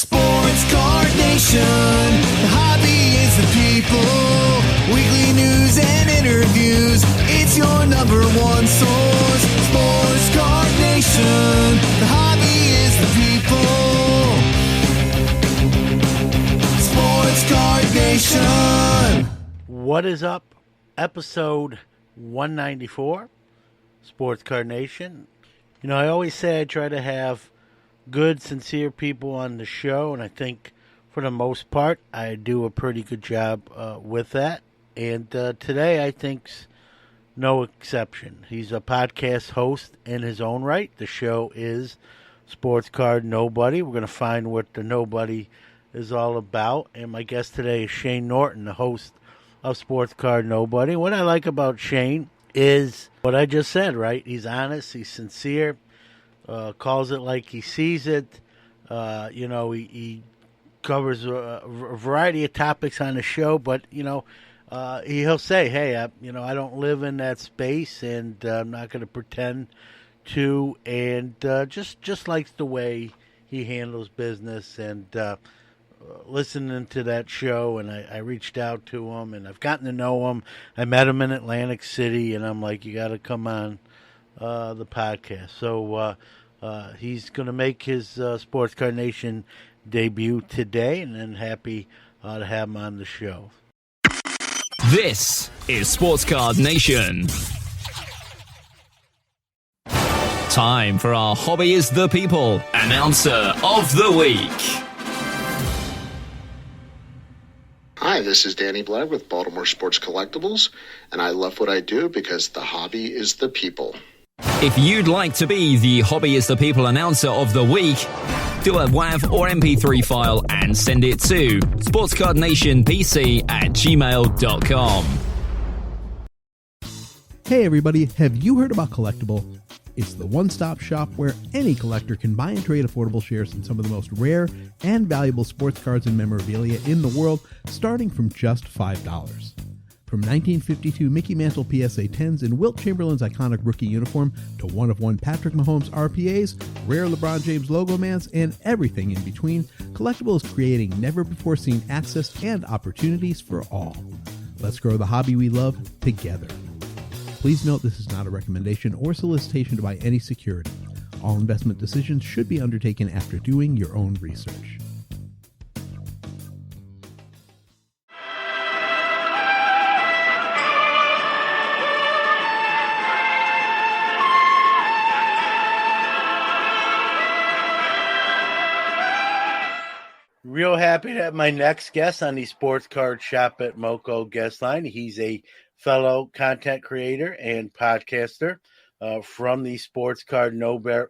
Sports Card Nation, the hobby is the people. Weekly news and interviews, it's your number one source. Sports Card Nation, the hobby is the people. Sports Card Nation. What is up? Episode 194, Sports Card Nation. You know, I always say I try to have good, sincere people on the show, and I think for the most part I do a pretty good job with that. And today I think's no exception. He's a podcast host in his own right. The show is Sports Card Nobody. We're going to find what the nobody is all about. And my guest today is Shane Norton, the host of Sports Card Nobody. What I like about Shane is what I just said, right? He's honest, he's sincere. Calls it like he sees it. He covers a variety of topics on the show, but, he'll say, hey, I don't live in that space, and I'm not going to pretend to, and just likes the way he handles business, and listening to that show, and I reached out to him, and I've gotten to know him. I met him in Atlantic City, and I'm like, you got to come on the podcast. So he's going to make his Sports Card Nation debut today, and then happy to have him on the show. This is Sports Card Nation. Time for our Hobby is the People Announcer of the Week. Hi, this is Danny Blag with Baltimore Sports Collectibles, and I love what I do because the hobby is the people. If you'd like to be the Hobby is the People Announcer of the Week, do a WAV or MP3 file and send it to sportscardnationpc@gmail.com. Hey everybody, have you heard about Collectible? It's the one-stop shop where any collector can buy and trade affordable shares in some of the most rare and valuable sports cards and memorabilia in the world, starting from just $5. From 1952 Mickey Mantle PSA 10s in Wilt Chamberlain's iconic rookie uniform to one-of-one Patrick Mahomes RPAs, rare LeBron James logo mans, and everything in between, Collectible is creating never-before-seen access and opportunities for all. Let's grow the hobby we love together. Please note this is not a recommendation or solicitation to buy any security. All investment decisions should be undertaken after doing your own research. Real happy to have my next guest on the Sports Card Shop at Moco guest line. He's a fellow content creator and podcaster from the Sports Card Nobody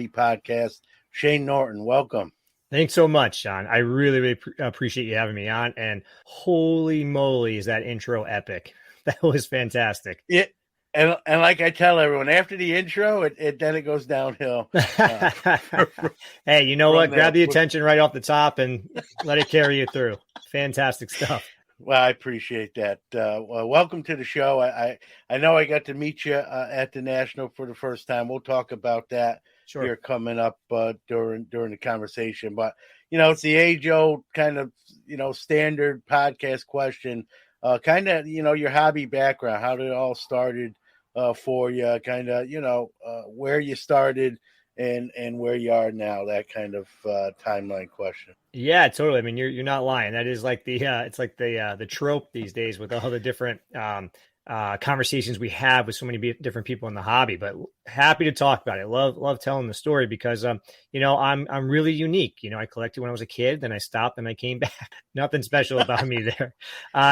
podcast. Shane Norton, welcome. Thanks so much, Sean. I really appreciate you having me on. And holy moly, is that intro epic? That was fantastic. And like I tell everyone, after the intro, then it goes downhill. Hey, you know what? Grab the attention right off the top and let it carry you through. Fantastic stuff. Well, I appreciate that. Welcome to the show. I know I got to meet you at the National for the first time. We'll talk about that here coming up during the conversation. But, it's the age-old kind of, standard podcast question. Kind of, your hobby background, how did it all started for you, kind of, where you started and where you are now, that kind of timeline question. Yeah, totally. I mean, you're not lying. That is like it's like the trope these days with all the different conversations we have with so many different people in the hobby, but happy to talk about it. Love telling the story because, I'm really unique. I collected when I was a kid, then I stopped and I came back. Nothing special about me there.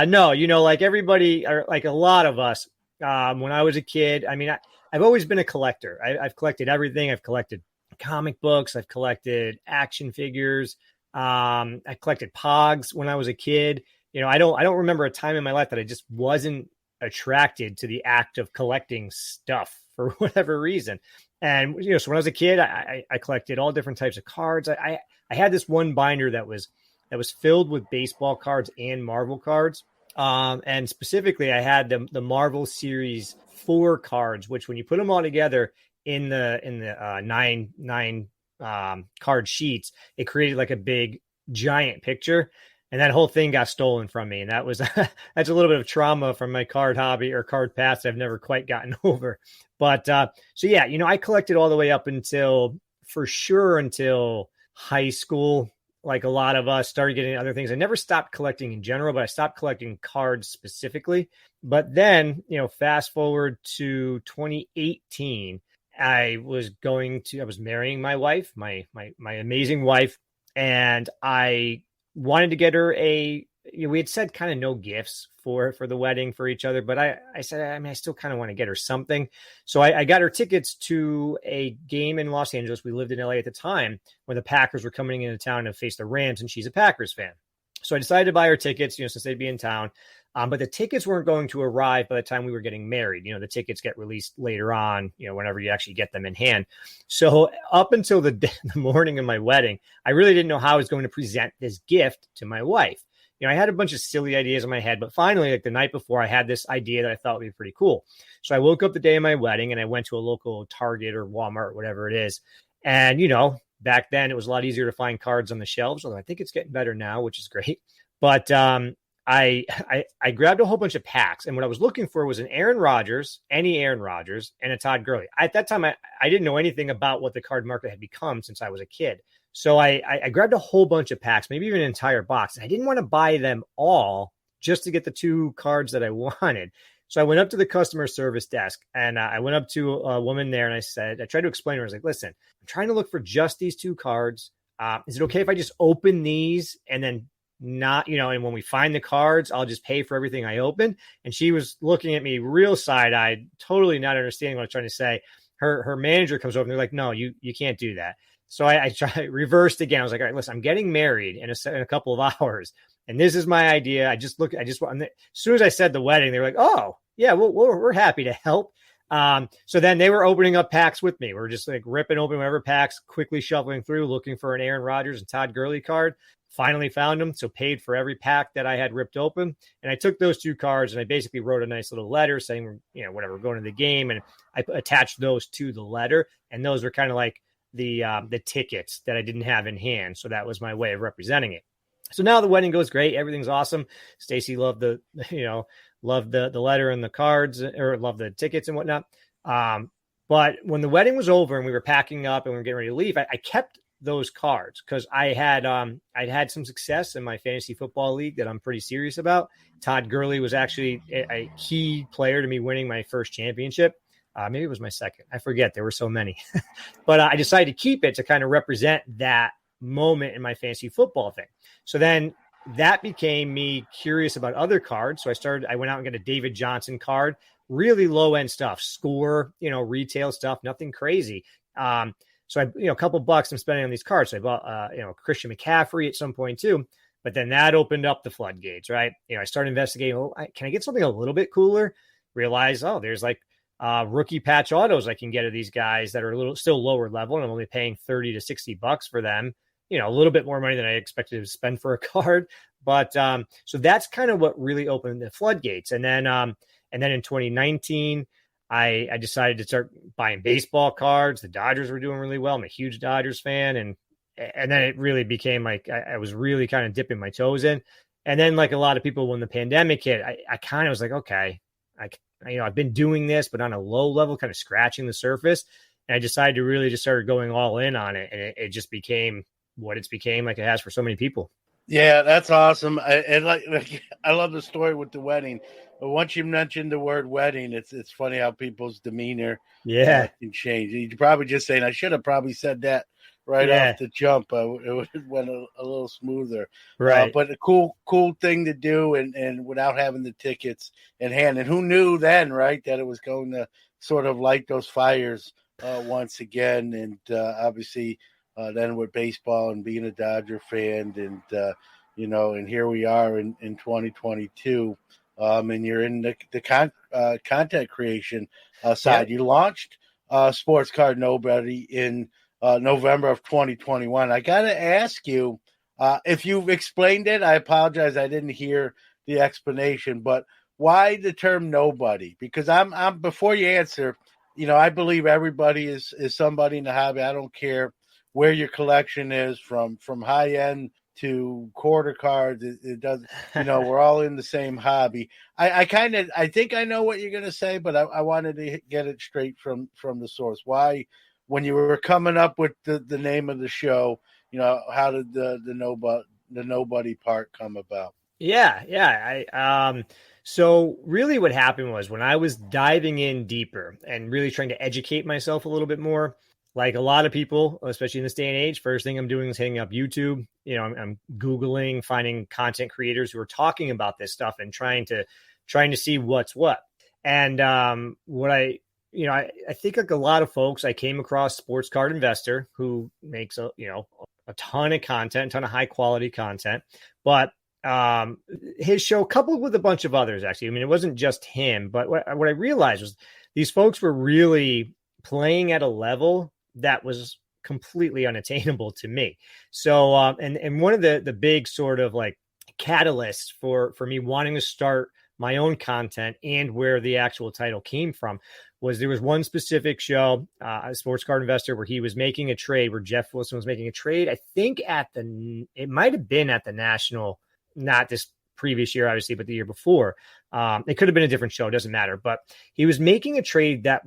No, like everybody, or like a lot of us, when I was a kid, I mean, I've always been a collector. I've collected everything. I've collected comic books. I've collected action figures. I collected Pogs when I was a kid. I don't remember a time in my life that I just wasn't attracted to the act of collecting stuff for whatever reason. And, so when I was a kid, I collected all different types of cards. I had this one binder that was filled with baseball cards and Marvel cards. And specifically I had the Marvel series 4 cards, which when you put them all together in the nine card sheets, it created like a big giant picture. And that whole thing got stolen from me. And that was, that's a little bit of trauma from my card hobby or card past I've never quite gotten over. But so yeah, I collected all the way up until high school. Like a lot of us started getting other things. I never stopped collecting in general, but I stopped collecting cards specifically. But then, fast forward to 2018, I was marrying my wife, my amazing wife. And I wanted to get her we had said kind of no gifts for the wedding for each other, but I said, I still kind of want to get her something. So I got her tickets to a game in Los Angeles. We lived in LA at the time when the Packers were coming into town to face the Rams, and she's a Packers fan. So I decided to buy her tickets, since they'd be in town. But the tickets weren't going to arrive by the time we were getting married. The tickets get released later on, whenever you actually get them in hand. So up until the morning of my wedding, I really didn't know how I was going to present this gift to my wife. I had a bunch of silly ideas in my head, but finally, like the night before, I had this idea that I thought would be pretty cool. So I woke up the day of my wedding and I went to a local Target or Walmart, or whatever it is. And, back then it was a lot easier to find cards on the shelves, although I think it's getting better now, which is great. But I grabbed a whole bunch of packs, and what I was looking for was an Aaron Rodgers, any Aaron Rodgers, and a Todd Gurley. At that time, I didn't know anything about what the card market had become since I was a kid. So I grabbed a whole bunch of packs, maybe even an entire box. I didn't want to buy them all just to get the 2 cards that I wanted. So I went up to the customer service desk, and I went up to a woman there, and I tried to explain to her, I was like, listen, I'm trying to look for just these 2 cards. Is it okay if I just open these and then not, and when we find the cards, I'll just pay for everything I open? And she was looking at me real side-eyed, totally not understanding what I was trying to say. Her manager comes over and they're like, no, you can't do that. So I reversed again. I was like, all right, listen, I'm getting married in a couple of hours, and this is my idea. As soon as I said the wedding, they were like, oh yeah, we're happy to help. So then they were opening up packs with me. We're just like ripping open whatever packs, quickly shuffling through, looking for an Aaron Rodgers and Todd Gurley card. Finally found them. So paid for every pack that I had ripped open. And I took those 2 cards and I basically wrote a nice little letter saying, whatever, we're going to the game. And I attached those to the letter. And those were kind of like the tickets that I didn't have in hand. So that was my way of representing it. So now the wedding goes great. Everything's awesome. Stacy loved the letter and the cards, or loved the tickets and whatnot. But when the wedding was over and we were packing up and we were getting ready to leave, I kept those cards because I'd had some success in my fantasy football league that I'm pretty serious about. Todd Gurley was actually a key player to me winning my first championship. Maybe it was my second. I forget. There were so many. But I decided to keep it to kind of represent that moment in my fantasy football thing. So then that became me curious about other cards. So I went out and got a David Johnson card, really low end stuff, score, retail stuff, nothing crazy. So a couple bucks I'm spending on these cards. So I bought, Christian McCaffrey at some point too. But then that opened up the floodgates, right? I started investigating, can I get something a little bit cooler? Realize, there's like rookie patch autos I can get of these guys that are still lower level, and I'm only paying $30 to $60 for them. A little bit more money than I expected to spend for a card. But so that's kind of what really opened the floodgates. And then in 2019, I decided to start buying baseball cards. The Dodgers were doing really well. I'm a huge Dodgers fan. And then it really became like I was really kind of dipping my toes in. And then, like a lot of people, when the pandemic hit, I kind of was like, okay, I've been doing this, but on a low level, kind of scratching the surface. And I decided to really just start going all in on it. And it just became what it's became, like it has for so many people. Yeah, that's awesome. I love the story with the wedding. But once you mentioned the word wedding, it's funny how people's demeanor can change. You're probably just saying, I should have probably said that right off the jump. It would have went a little smoother. Right. But a cool thing to do and without having the tickets in hand. And who knew then, right, that it was going to sort of light those fires once again. And obviously then with baseball and being a Dodger fan and, and here we are in 2022. And you're in the content creation side. You launched Sports Card Nobody in November of 2021. I got to ask you, if you've explained it, I apologize. I didn't hear the explanation, but why the term nobody? Because I'm before you answer, I believe everybody is somebody in the hobby. I don't care where your collection is from high end to quarter cards. It doesn't, we're all in the same hobby. I think I know what you're going to say, but I wanted to get it straight from the source. Why, when you were coming up with the name of the show, how did the nobody part come about? Yeah. So really what happened was when I was diving in deeper and really trying to educate myself a little bit more, like a lot of people, especially in this day and age, first thing I'm doing is hitting up YouTube. I'm Googling, finding content creators who are talking about this stuff and trying to see what's what. And what I think like a lot of folks, I came across Sports Card Investor, who makes a ton of content, a ton of high quality content, but his show coupled with a bunch of others, actually. I mean, it wasn't just him, but what I realized was these folks were really playing at a level that was completely unattainable to me. So, and one of the big sort of like catalysts for me wanting to start my own content and where the actual title came from was there was one specific show, a Sports Card Investor, where he was making a trade, where Jeff Wilson was making a trade. I think it might have been at the National, not this previous year, obviously, but the year before. It could have been a different show. It doesn't matter. But he was making a trade that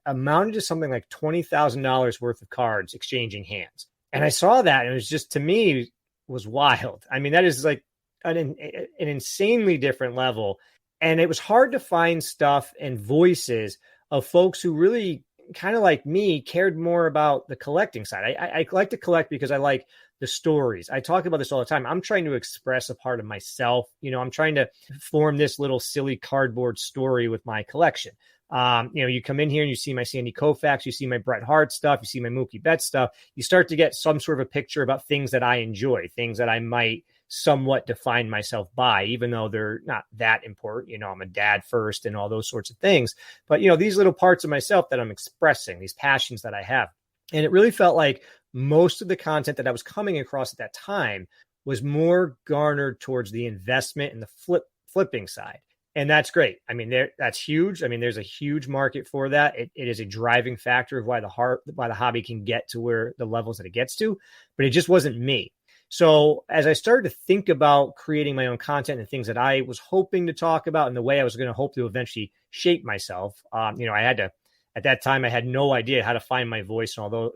amounted to something like $20,000 worth of cards exchanging hands. And I saw that, and it was just, to me, was wild. I mean, that is like an insanely different level. And it was hard to find stuff and voices of folks who really, kind of like me, cared more about the collecting side. I like to collect because I like the stories. I talk about this all the time. I'm trying to express a part of myself. I'm trying to form this little silly cardboard story with my collection. You come in here and you see my Sandy Koufax, you see my Bret Hart stuff, you see my Mookie Betts stuff. You start to get some sort of a picture about things that I enjoy, things that I might somewhat define myself by, even though they're not that important. I'm a dad first and all those sorts of things. But, these little parts of myself that I'm expressing, these passions that I have. And it really felt like most of the content that I was coming across at that time was more garnered towards the investment and the flipping side. And that's great. I mean, that's huge. I mean, there's a huge market for that. It is a driving factor of why the hobby can get to where the levels that it gets to, but it just wasn't me. So as I started to think about creating my own content and things that I was hoping to talk about and the way I was going to hope to eventually shape myself, I had to, at that time, I had no idea how to find my voice and although,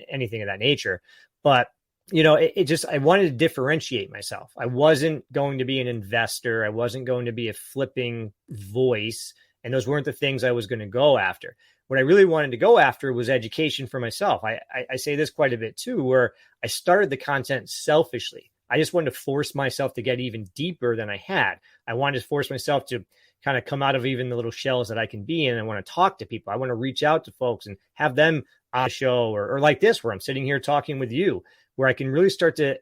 anything of that nature. But, I wanted to differentiate myself. I wasn't going to be an investor. I wasn't going to be a flipping voice. And those weren't the things I was going to go after. What I really wanted to go after was education for myself. I say this quite a bit too, where I started the content selfishly. I just wanted to force myself to get even deeper than I had. I wanted to force myself to kind of come out of even the little shells that I can be in. I want to talk to people. I want to reach out to folks and have them on a show or like this, where I'm sitting here talking with you, where I can really start to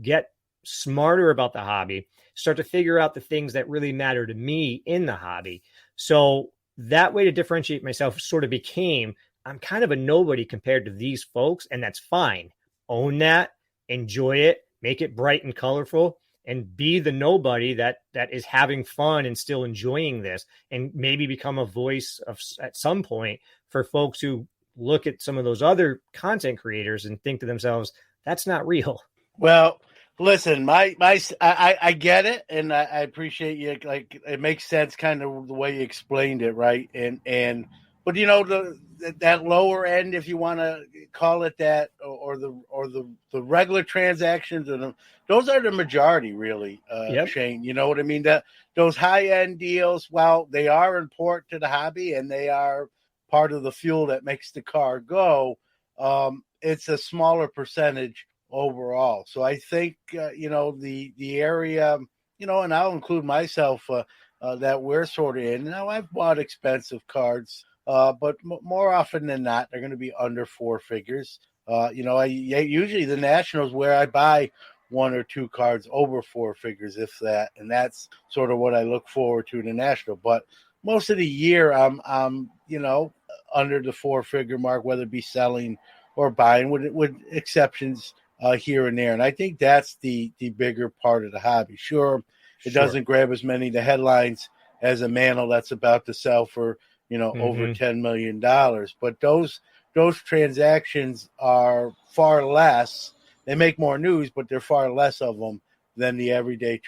get smarter about the hobby, start to figure out the things that really matter to me in the hobby. So that way to differentiate myself sort of became, I'm kind of a nobody compared to these folks, and that's fine. Own that, enjoy it, make it bright and colorful, and be the nobody that is having fun and still enjoying this, and maybe become a voice at some point for folks who look at some of those other content creators and think to themselves, that's not real. Well, listen, I get it, and I appreciate you. Like, it makes sense, kind of the way you explained it, right? But that lower end, if you want to call it that, or the regular transactions, and those are the majority, really. Yep. Shane, you know what I mean? That those high end deals, while they are important to the hobby and they are part of the fuel that makes the car go, it's a smaller percentage overall. So I think, the area, and I'll include myself, that we're sort of in. Now, I've bought expensive cards, but more often than not, they're going to be under four figures. Usually the Nationals where I buy one or two cards over four figures, if that, and that's sort of what I look forward to in the National. But most of the year, I'm under the four-figure mark, whether it be selling or buying, with exceptions here and there. And I think that's the bigger part of the hobby. Sure, it doesn't grab as many the headlines as a mantle that's about to sell for over $10 million. But those those transactions are far less. They make more news, but they're far less of them than the everyday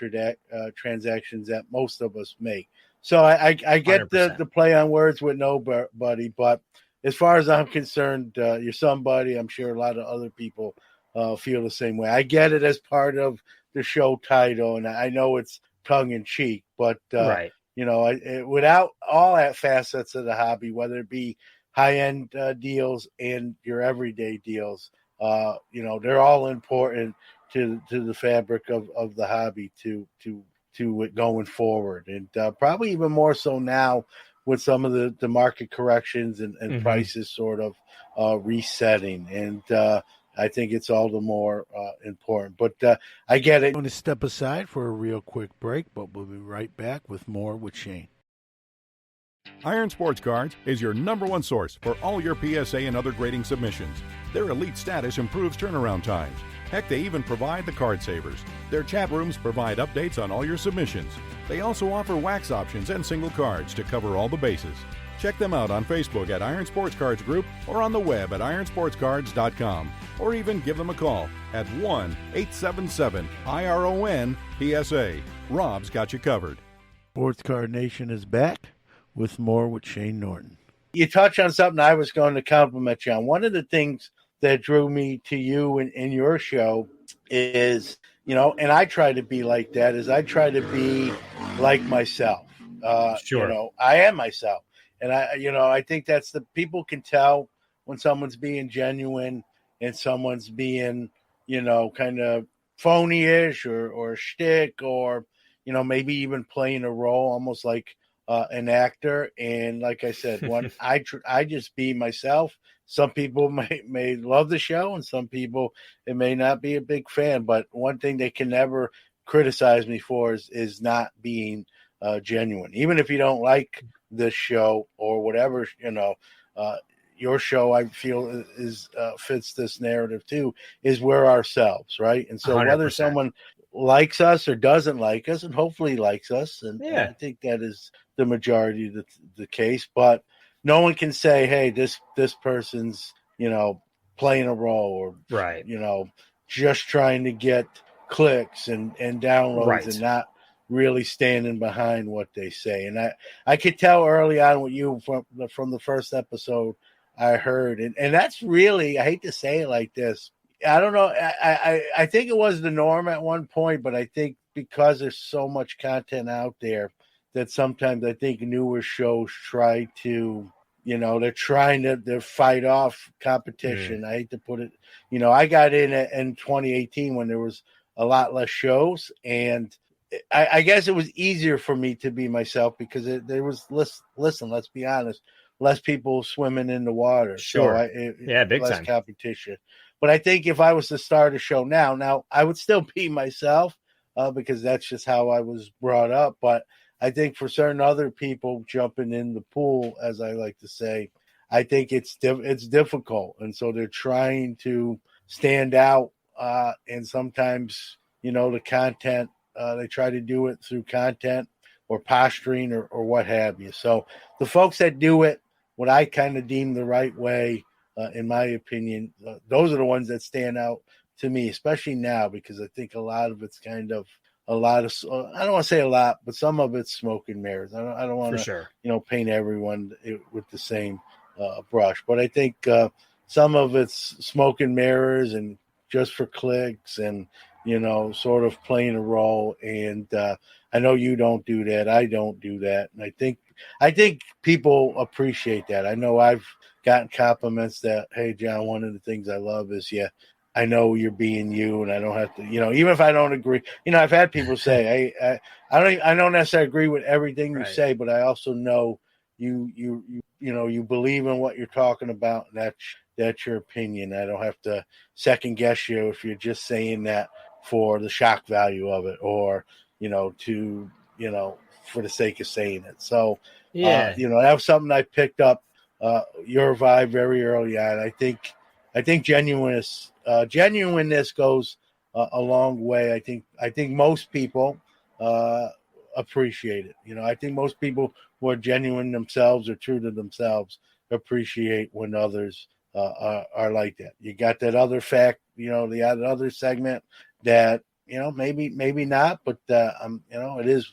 transactions that most of us make. So I get the play on words with nobody, but as far as I'm concerned, you're somebody. I'm sure a lot of other people feel the same way. I get it as part of the show title, and I know it's tongue in cheek, but right. Without all that facets of the hobby, whether it be high end deals and your everyday deals, they're all important to the fabric of the hobby to it going forward, and probably even more so now with some of the market corrections and prices sort of resetting, and I think it's all the more important. But I get it. I'm going to step aside for a real quick break, but we'll be right back with more with Shane. Iron Sports Cards is your #1 source for all your PSA and other grading submissions. Their elite status improves turnaround times. Heck, they even provide the card savers. Their chat rooms provide updates on all your submissions. They also offer wax options and single cards to cover all the bases. Check them out on Facebook at Iron Sports Cards Group or on the web at ironsportscards.com. Or even give them a call at 1-877-IRON-PSA. Rob's got you covered. Sports Card Nation is back with more with Shane Norton. You touch on something I was going to compliment you on. One of the things that drew me to you in your show is, and I try to be like that, is I try to be like myself. Sure. I am myself. And I think that's people can tell when someone's being genuine and someone's being, kind of phony-ish or shtick or, maybe even playing a role almost like an actor. And like I said, I just be myself. Some people may love the show, and some people it may not be a big fan. But one thing they can never criticize me for is not being genuine. Even if you don't like this show or whatever, your show I feel is fits this narrative too. Is we're ourselves, right? And so 100%. Whether someone likes us or doesn't like us, and hopefully likes us, and I think that is the majority of the case, but no one can say, hey, this person's, playing a role or, right. Just trying to get clicks and downloads right. and not really standing behind what they say. And I could tell early on with you from the first episode I heard, and that's really, I hate to say it like this, I don't know. I think it was the norm at one point, but I think because there's so much content out there that sometimes I think newer shows try to, they're trying to fight off competition. I hate to put it, I got in 2018 when there was a lot less shows, and I guess it was easier for me to be myself because there was listen, let's be honest, less people swimming in the water. Sure. So big less time competition. But I think if I was to start a show now I would still be myself because that's just how I was brought up. But I think for certain other people jumping in the pool, as I like to say, I think it's difficult. And so they're trying to stand out. And sometimes, the content, they try to do it through content or posturing or what have you. So the folks that do it, what I kind of deem the right way, in my opinion, those are the ones that stand out to me, especially now, because I think a lot of it's kind of I don't want to say a lot, but some of it's smoke and mirrors. I don't want to, sure. Paint everyone with the same brush. But I think some of it's smoke and mirrors and just for clicks and, sort of playing a role. And I know you don't do that. I don't do that. And I think people appreciate that. I know I've gotten compliments that, hey, John, one of the things I love is, I know you're being you, and I don't have to, even if I don't agree, I've had people say, hey, I don't necessarily agree with everything you say, but I also know you believe in what you're talking about, and that's your opinion. I don't have to second guess you if you're just saying that for the shock value of it, or, for the sake of saying it. So, that was something I picked up your vibe very early on. I think genuineness goes a long way. I think most people appreciate it. I think most people who are genuine themselves or true to themselves appreciate when others are like that. You got that other fact, the other segment that, maybe not, but it is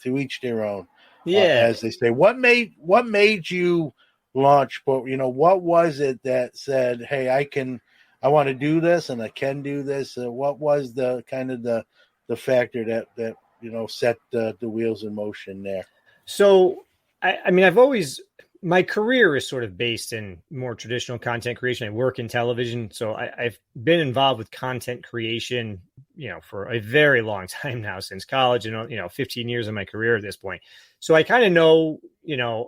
to each their own. Yeah. As they say. What made you launch? But what was it that said, "Hey, I want to do this, and I can do this"? What was the kind of the factor that set the wheels in motion there? So, I mean, my career is sort of based in more traditional content creation. I work in television, so I've been involved with content creation, for a very long time now, since college, and 15 years of my career at this point. So I kind of know,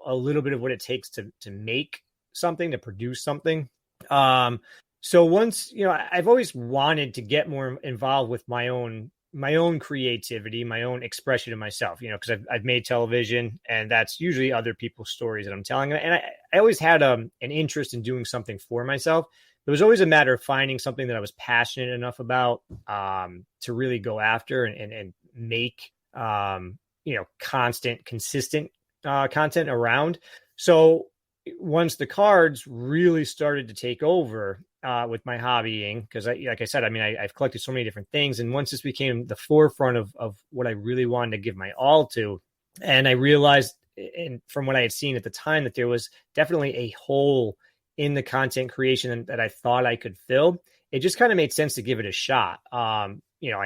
a little bit of what it takes to make something, to produce something. So once, I've always wanted to get more involved with my own creativity, my own expression of myself, because I've made television, and that's usually other people's stories that I'm telling. And I always had an interest in doing something for myself. It was always a matter of finding something that I was passionate enough about to really go after and make, consistent content around. So once the cards really started to take over with my hobbying, because like I said, I mean, I've collected so many different things. And once this became the forefront of what I really wanted to give my all to, and I realized, and from what I had seen at the time, that there was definitely a hole in the content creation that I thought I could fill, it just kind of made sense to give it a shot. I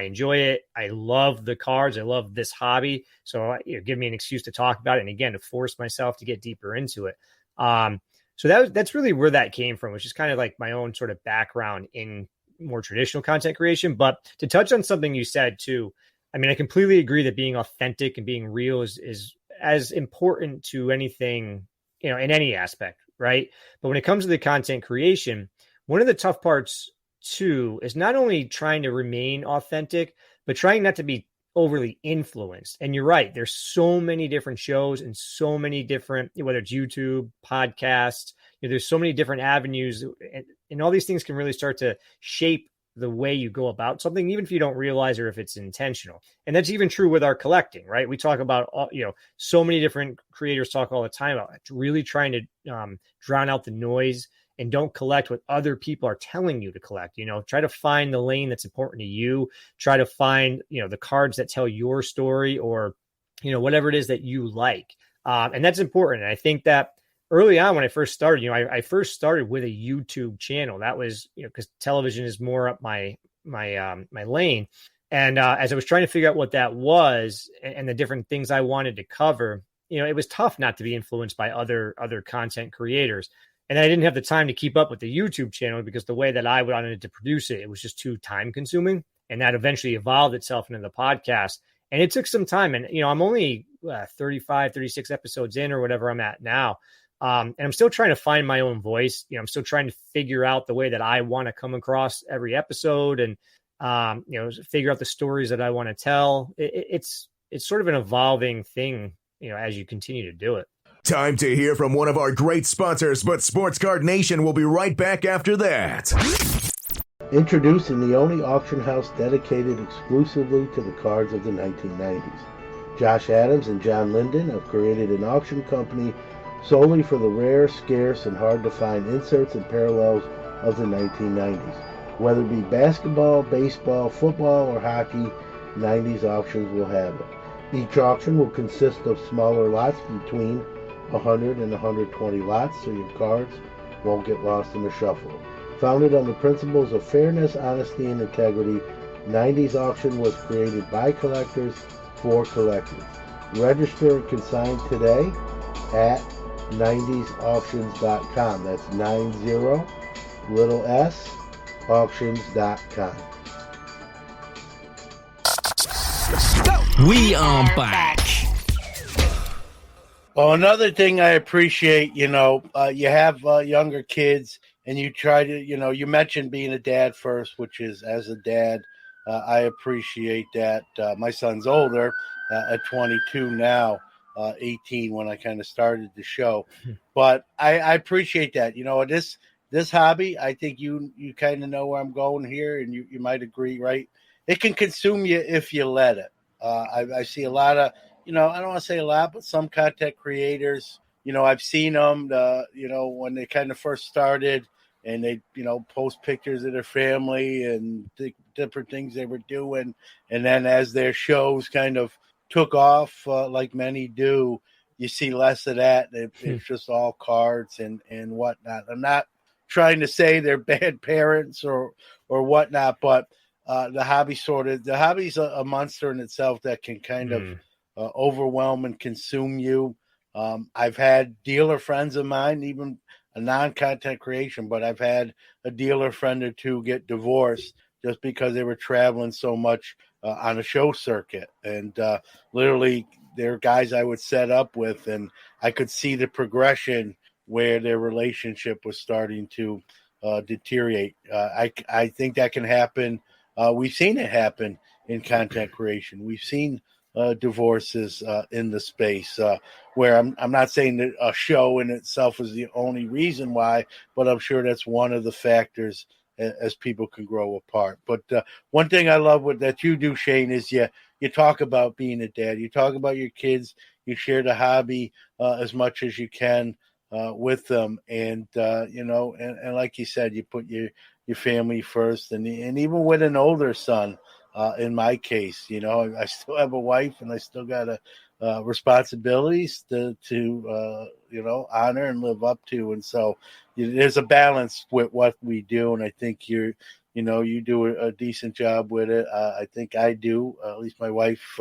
enjoy it. I love the cards. I love this hobby. So give me an excuse to talk about it. And again, to force myself to get deeper into it. So that's really where that came from, which is kind of like my own sort of background in more traditional content creation. But to touch on something you said too, I mean, I completely agree that being authentic and being real is as important to anything, in any aspect, right? But when it comes to the content creation, one of the tough parts too is not only trying to remain authentic, but trying not to be overly influenced. And you're right, there's so many different shows and so many different, whether it's YouTube, podcasts, there's so many different avenues, and all these things can really start to shape the way you go about something, even if you don't realize or if it's intentional. And that's even true with our collecting, right? We talk about, so many different creators talk all the time about really trying to drown out the noise and don't collect what other people are telling you to collect. Try to find the lane that's important to you. Try to find, the cards that tell your story, or, whatever it is that you like. And that's important. And I think that early on when I first started, I first started with a YouTube channel. That was, because television is more up my lane. And as I was trying to figure out what that was and the different things I wanted to cover, it was tough not to be influenced by other content creators. And I didn't have the time to keep up with the YouTube channel, because the way that I wanted to produce it, it was just too time consuming. And that eventually evolved itself into the podcast. And it took some time. And, I'm only 35, 36 episodes in, or whatever I'm at now. And I'm still trying to find my own voice. I'm still trying to figure out the way that I want to come across every episode, and, figure out the stories that I want to tell. It's sort of an evolving thing, as you continue to do it. Time to hear from one of our great sponsors, but Sports Card Nation will be right back after that. Introducing the only auction house dedicated exclusively to the cards of the 1990s. Josh Adams and John Linden have created an auction company solely for the rare, scarce, and hard-to-find inserts and parallels of the 1990s. Whether it be basketball, baseball, football, or hockey, 90s auctions will have it. Each auction will consist of smaller lots between 100 and 120 lots, so your cards won't get lost in the shuffle. Founded on the principles of fairness, honesty, and integrity, 90s Auction was created by collectors for collectors. Register and consign today at 90sauctions.com. That's 90 little s auctions.com. We are back. Well, another thing I appreciate, you have younger kids, and you try to, you mentioned being a dad first, which is, as a dad, I appreciate that. My son's older, at 22 now, 18 when I kind of started the show. But I appreciate that. This hobby, I think you kind of know where I'm going here, and you might agree, right? It can consume you if you let it. I see a lot of, I don't want to say a lot, but some content creators, I've seen them, when they kind of first started, and they, post pictures of their family and different things they were doing. And then as their shows kind of took off, like many do, you see less of that. It's just all cards and whatnot. I'm not trying to say they're bad parents or whatnot, but the hobby's a monster in itself that can kind of overwhelm and consume you. I've had dealer friends of mine, even a non-content creation, but I've had a dealer friend or two get divorced just because they were traveling so much on a show circuit. And literally, they're guys I would set up with, and I could see the progression where their relationship was starting to deteriorate. I think that can happen. We've seen it happen in content creation. We've seen divorces in the space where I'm not saying that a show in itself is the only reason why, but I'm sure that's one of the factors as people can grow apart. But one thing I love that you do, Shane, is you talk about being a dad. You talk about your kids. You share the hobby as much as you can with them, and and like you said, you put your family first, and even with an older son. In my case, I still have a wife, and I still got responsibilities to honor and live up to, and so there's a balance with what we do, and I think you do a decent job with it. I think I do. At least my wife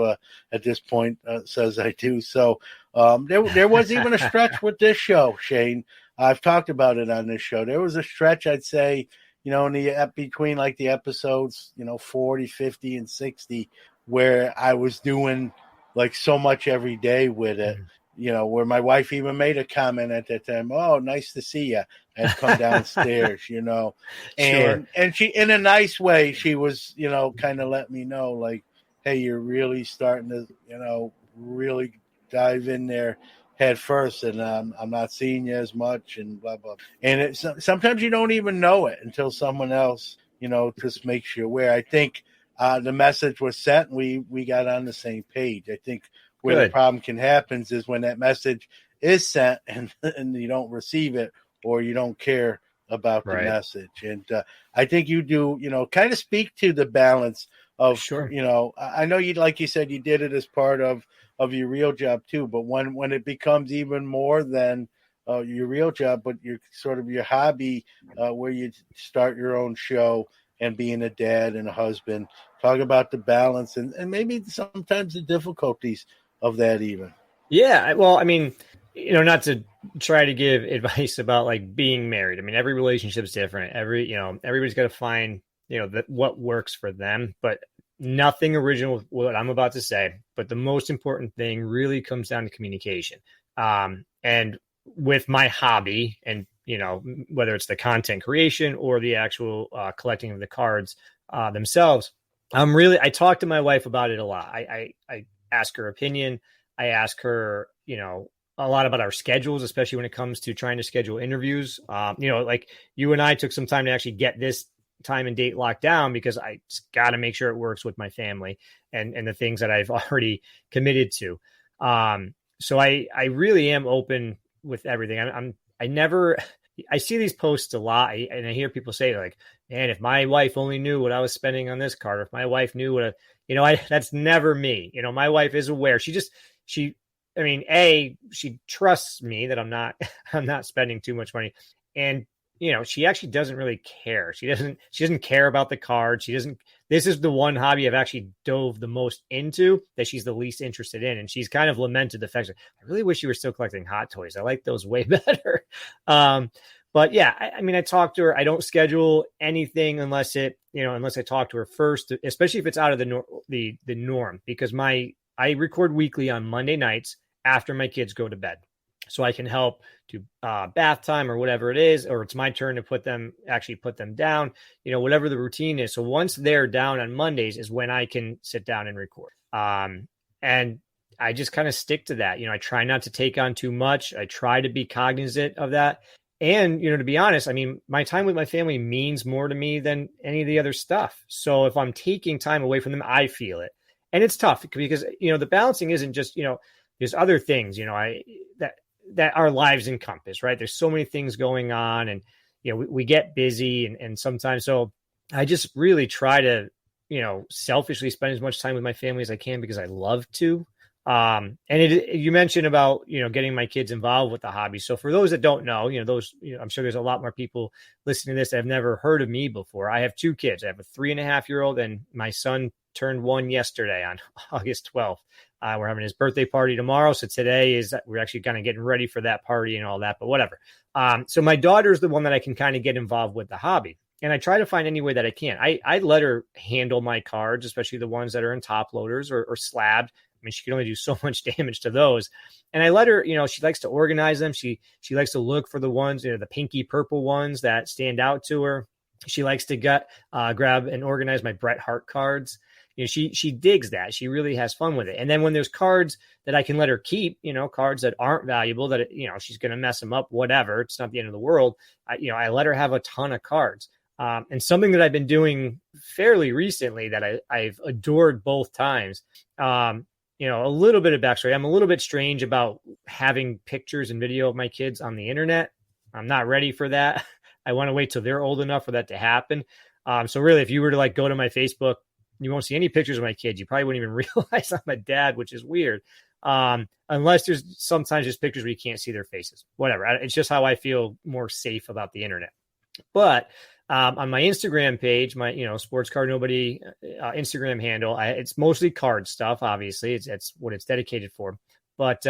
at this point says I do. So there was even a stretch with this show, Shane. I've talked about it on this show. There was a stretch, I'd say, in between like the episodes, 40, 50, and 60, where I was doing like so much every day with it, where my wife even made a comment at that time, "Oh, nice to see you," and come downstairs, and Sure. and she, in a nice way, she was, kind of let me know, like, hey, you're really starting to, really dive in there head first, and I'm not seeing you as much, and blah blah. And sometimes you don't even know it until someone else, just makes you aware. I think the message was sent, and we got on the same page. I think where the problem can happen is when that message is sent and you don't receive it, or you don't care about the message. And I think you do, kind of speak to the balance of, I know you, like you said, you did it as part of your real job too, but when it becomes even more than your real job, but your sort of your hobby, where you start your own show and being a dad and a husband, talk about the balance and maybe sometimes the difficulties of that even. Yeah. Well, I mean, not to try to give advice about like being married. I mean, every relationship is different. Everybody's got to find, what works for them, but nothing original with what I'm about to say. But the most important thing really comes down to communication. And with my hobby, and, whether it's the content creation or the actual collecting of the cards themselves, I talk to my wife about it a lot. I ask her opinion. I ask her, a lot about our schedules, especially when it comes to trying to schedule interviews. Like you and I took some time to actually get this time and date locked down, because I got to make sure it works with my family and the things that I've already committed to. So I really am open with everything. I see these posts a lot, and I hear people say like, man, if my wife only knew what I was spending on this card, or if my wife knew what that's never me. My wife is aware. She trusts me that I'm not spending too much money. And, she actually doesn't really care. She doesn't care about the card. This is the one hobby I've actually dove the most into that she's the least interested in. And she's kind of lamented the fact that I really wish you were still collecting hot toys. I like those way better. But yeah, I talk to her. I don't schedule anything unless I talk to her first, especially if it's out of the norm, because I record weekly on Monday nights after my kids go to bed. So I can help do bath time or whatever it is, or it's my turn to put them down, whatever the routine is. So once they're down on Mondays is when I can sit down and record. And I just kind of stick to that. I try not to take on too much. I try to be cognizant of that. And, to be honest, my time with my family means more to me than any of the other stuff. So if I'm taking time away from them, I feel it. And it's tough because, the balancing isn't just, there's other things, that our lives encompass, right? There's so many things going on, and, we get busy and sometimes, so I just really try to, selfishly spend as much time with my family as I can because I love to. And you mentioned about, getting my kids involved with the hobby. So for those that don't know, I'm sure there's a lot more people listening to this that have never heard of me before. I have 2 kids. I have a 3.5-year-old and my son turned 1 yesterday on August 12th. We're having his birthday party tomorrow. So today we're actually kind of getting ready for that party and all that, but whatever. So my daughter's the one that I can kind of get involved with the hobby. And I try to find any way that I can. I let her handle my cards, especially the ones that are in top loaders or slabbed. I mean, she can only do so much damage to those. And I let her, she likes to organize them. She likes to look for the ones, the pinky purple ones that stand out to her. She likes to grab and organize my Bret Hart cards. She digs that. She really has fun with it. And then when there's cards that I can let her keep, cards that aren't valuable, that, she's going to mess them up, whatever. It's not the end of the world. I let her have a ton of cards. And something that I've been doing fairly recently that I've adored both times, a little bit of backstory. I'm a little bit strange about having pictures and video of my kids on the internet. I'm not ready for that. I want to wait till they're old enough for that to happen. So really, if you were to go to my Facebook, you won't see any pictures of my kids. You probably wouldn't even realize I'm a dad, which is weird. Unless there's sometimes just pictures where you can't see their faces, whatever. It's just how I feel more safe about the internet. But on my Instagram page, my, Sports Card Nobody Instagram handle, it's mostly card stuff. Obviously it's what it's dedicated for, but,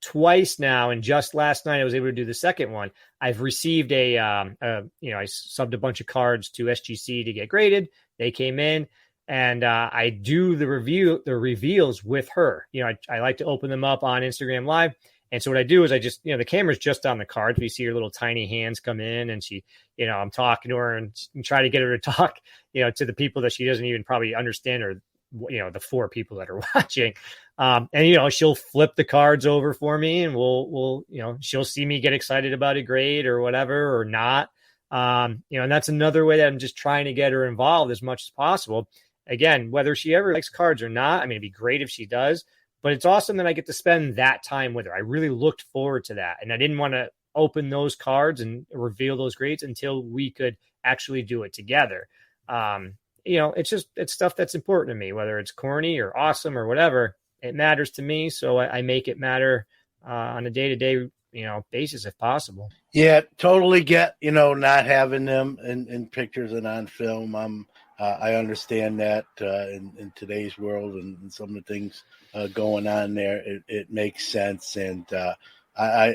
twice now. And just last night I was able to do the second one. I've received I subbed a bunch of cards to SGC to get graded. They came in and, I do the reveals with her. I like to open them up on Instagram Live. And so what I do is I just, the camera's just on the cards. We see her little tiny hands come in and she, I'm talking to her and try to get her to talk, to the people that she doesn't even probably understand or, the 4 people that are watching. And, she'll flip the cards over for me and we'll, she'll see me get excited about a grade or whatever, or not. And that's another way that I'm just trying to get her involved as much as possible. Again, whether she ever likes cards or not, I mean, it'd be great if she does. But it's awesome that I get to spend that time with her. I really looked forward to that. And I didn't want to open those cards and reveal those grades until we could actually do it together. It's stuff that's important to me, whether it's corny or awesome or whatever. It matters to me. So I make it matter on a day-to-day, basis if possible. Yeah, totally get, not having them in pictures and on film. I understand that in today's world and some of the things going on there, it makes sense. And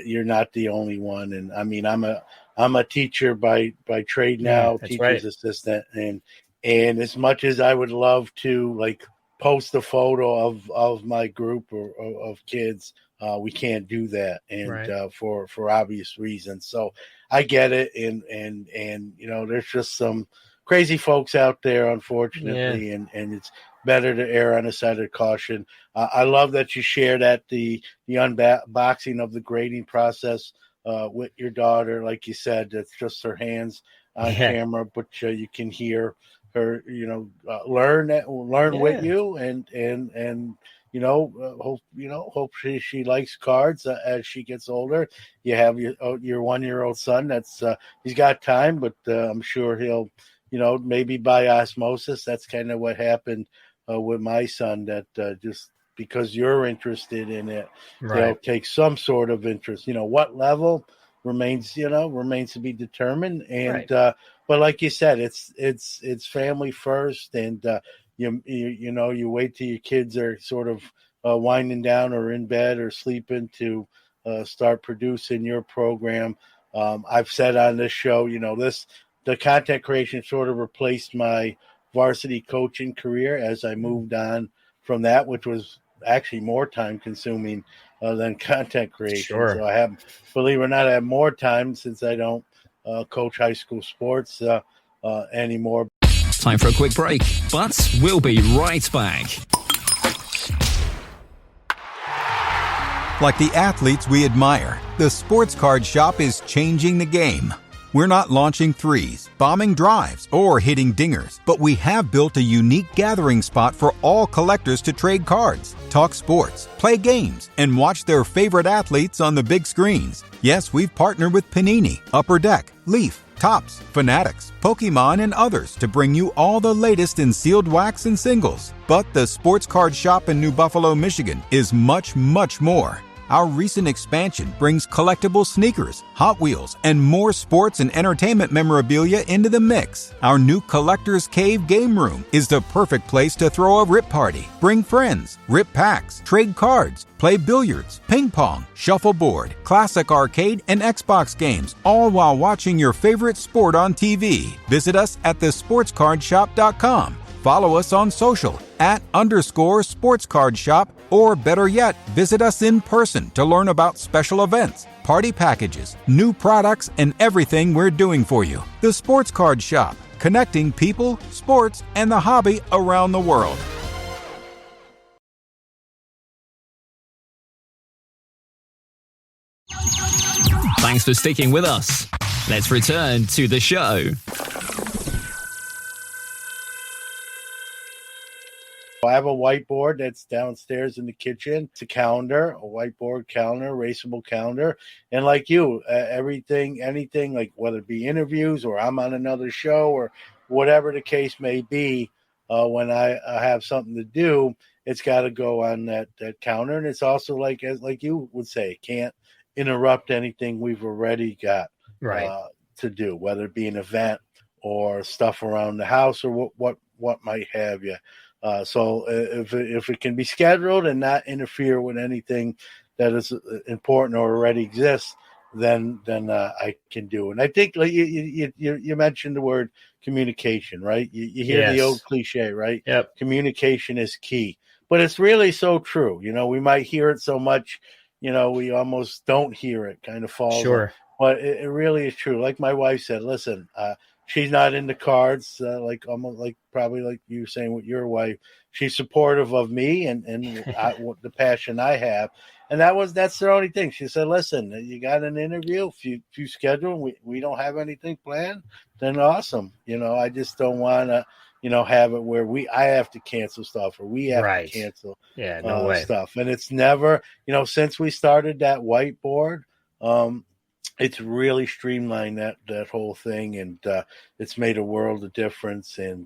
you're not the only one. And I mean, I'm a teacher by trade now, teacher's right. assistant. And as much as I would love to post a photo of my group or of kids, we can't do that. And right. For obvious reasons. So I get it. And there's just some crazy folks out there, unfortunately, and it's better to err on the side of caution. I love that you share that the unboxing of the grading process with your daughter. Like you said, it's just her hands on camera, but you can hear her, learn with you, and hope she likes cards as she gets older. You have your 1-year-old son that's he's got time, but I'm sure he'll. Maybe by osmosis, that's kind of what happened with my son, that just because you're interested in it, right. They'll take some sort of interest. What level remains to be determined. And, right. But like you said, it's family first. And, you wait till your kids are sort of winding down or in bed or sleeping to start producing your program. I've said on this show, the content creation sort of replaced my varsity coaching career as I moved on from that, which was actually more time consuming than content creation. Sure. So believe it or not, I have more time since I don't coach high school sports anymore. Time for a quick break, but we'll be right back. Like the athletes we admire, the Sports Card Shop is changing the game. We're not launching threes, bombing drives, or hitting dingers, but we have built a unique gathering spot for all collectors to trade cards, talk sports, play games, and watch their favorite athletes on the big screens. Yes, we've partnered with Panini, Upper Deck, Leaf, Topps, Fanatics, Pokemon, and others to bring you all the latest in sealed wax and singles. But the Sports Card Shop in New Buffalo, Michigan is much, much more. Our recent expansion brings collectible sneakers, Hot Wheels, and more sports and entertainment memorabilia into the mix. Our new Collector's Cave game room is the perfect place to throw a rip party, bring friends, rip packs, trade cards, play billiards, ping pong, shuffleboard, classic arcade, and Xbox games, all while watching your favorite sport on TV. Visit us at thesportscardshop.com. Follow us on social @_sportscardshop, or better yet, visit us in person to learn about special events, party packages, new products, and everything we're doing for you. The Sports Card Shop, connecting people, sports, and the hobby around the world. Thanks for sticking with us. Let's return to the show. I have a whiteboard that's downstairs in the kitchen. It's a calendar, a whiteboard calendar, erasable calendar. And like you, anything, like whether it be interviews or I'm on another show or whatever the case may be, when I have something to do, it's got to go on that calendar. And it's also like you would say, it can't interrupt anything we've already got to do, whether it be an event or stuff around the house or what might have you. So if it can be scheduled and not interfere with anything that is important or already exists, then I can do it. And I think like you mentioned the word communication, right? You hear the old cliche, right? Yep. Communication is key, but it's really so true. We might hear it so much, we almost don't hear it. Kind of falls. Sure. But it really is true. Like my wife said, listen. She's not into cards, probably like you were saying with your wife. She's supportive of me and the passion I have, and that's the only thing. She said, "Listen, you got an interview. If you schedule, we don't have anything planned, then awesome. I just don't want to, have it where I have to cancel stuff or we have to cancel stuff. And it's never, since we started that whiteboard, it's really streamlined that whole thing, and it's made a world of difference. And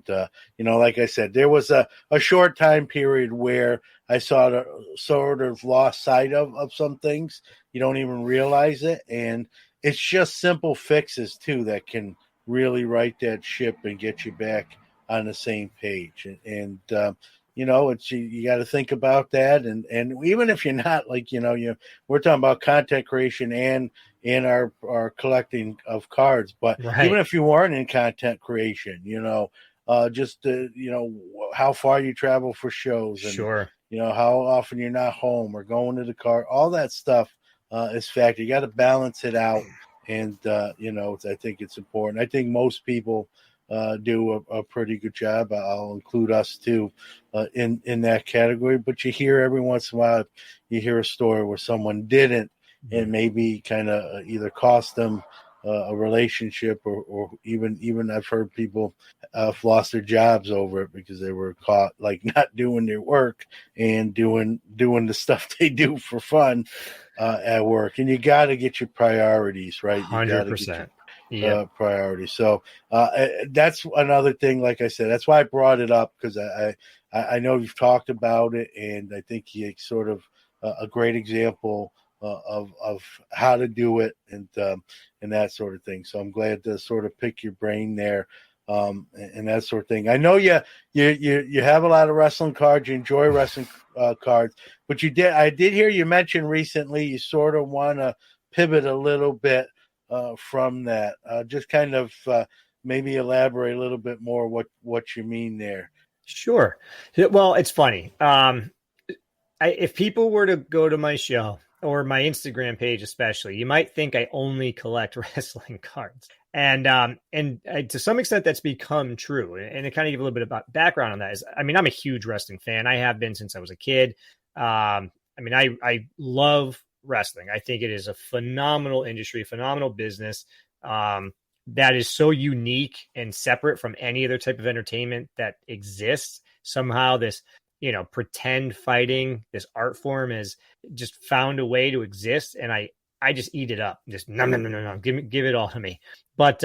like I said, there was a short time period where I sort of lost sight of some things. You don't even realize it, and it's just simple fixes too that can really right that ship and get you back on the same page. And it's you got to think about that, and even if you're not we're talking about content creation and our collecting of cards, but even if you weren't in content creation, how far you travel for shows, and how often you're not home or going to the car, all that stuff is factor. You got to balance it out, and I think it's important. I think most people do a pretty good job. I'll include us too in that category. But you hear every once in a while, you hear a story where someone didn't, and maybe kind of either cost them a relationship, or even I've heard people have lost their jobs over it because they were caught not doing their work and doing the stuff they do for fun at work. And you got to get your priorities right. 100%. Priorities. So that's another thing. Like I said, that's why I brought it up, because I know you've talked about it, and I think you sort of a great example of how to do it, and that sort of thing. So I'm glad to sort of pick your brain there, and that sort of thing. I know you have a lot of wrestling cards. You enjoy wrestling cards, but I did hear you mention recently you sort of want to pivot a little bit from that. Just kind of maybe elaborate a little bit more what you mean there. Sure. Well, it's funny. If people were to go to my show or my Instagram page, especially, you might think I only collect wrestling cards. And to some extent that's become true. And to kind of give a little bit about background on that is, I'm a huge wrestling fan. I have been since I was a kid. I love wrestling. I think it is a phenomenal industry, phenomenal business that is so unique and separate from any other type of entertainment that exists. Somehow this, pretend fighting, this art form has just found a way to exist. And I I just eat it up. Just no, give it all to me. But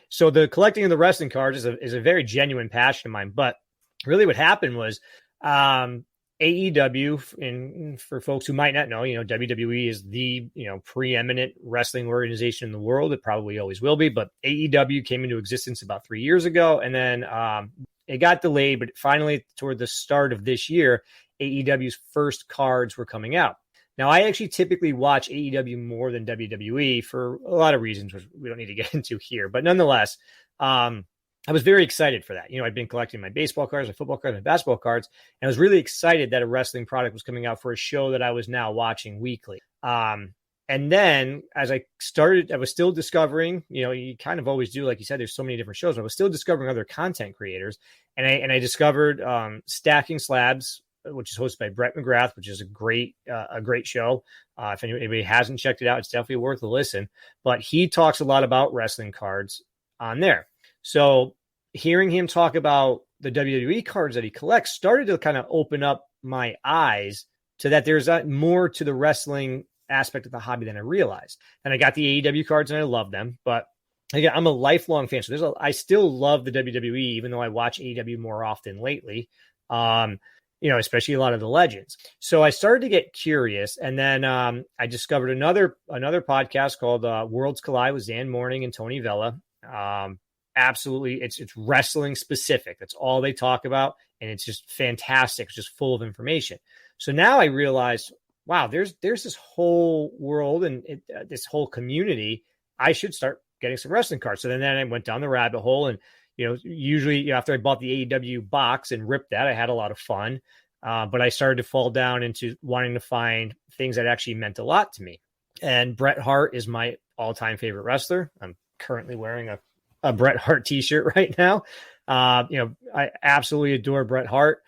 so the collecting of the wrestling cards is a very genuine passion of mine. But really, what happened was AEW, and for folks who might not know, WWE is the preeminent wrestling organization in the world. It probably always will be. But AEW came into existence about 3 years ago, and then it got delayed. But finally, toward the start of this year, AEW's first cards were coming out. Now, I actually typically watch AEW more than WWE for a lot of reasons, which we don't need to get into here. But nonetheless, I was very excited for that. I'd been collecting my baseball cards, my football cards, my basketball cards, and I was really excited that a wrestling product was coming out for a show that I was now watching weekly. And then as I was still discovering, you kind of always do, like you said, there's so many different shows. I was still discovering other content creators, and I discovered Stacking Slabs, which is hosted by Brett McGrath, which is a great show. If anybody hasn't checked it out, it's definitely worth a listen. But he talks a lot about wrestling cards on there. So hearing him talk about the WWE cards that he collects started to kind of open up my eyes to that there's more to the wrestling aspect of the hobby than I realized. And I got the AEW cards and I love them, but again, I'm a lifelong fan. So I still love the WWE, even though I watch AEW more often lately. Especially a lot of the legends. So I started to get curious, and then I discovered another podcast called Worlds Collide with Zan Morning and Tony Vella. Absolutely, it's wrestling specific. That's all they talk about, and it's just fantastic. It's just full of information. So now I realized, wow, there's this whole world and this whole community. I should start getting some wrestling cards. So then I went down the rabbit hole, and usually after I bought the AEW box and ripped that, I had a lot of fun. But I started to fall down into wanting to find things that actually meant a lot to me. And Bret Hart is my all-time favorite wrestler. I'm currently wearing a Bret Hart t-shirt right now. I absolutely adore Bret Hart.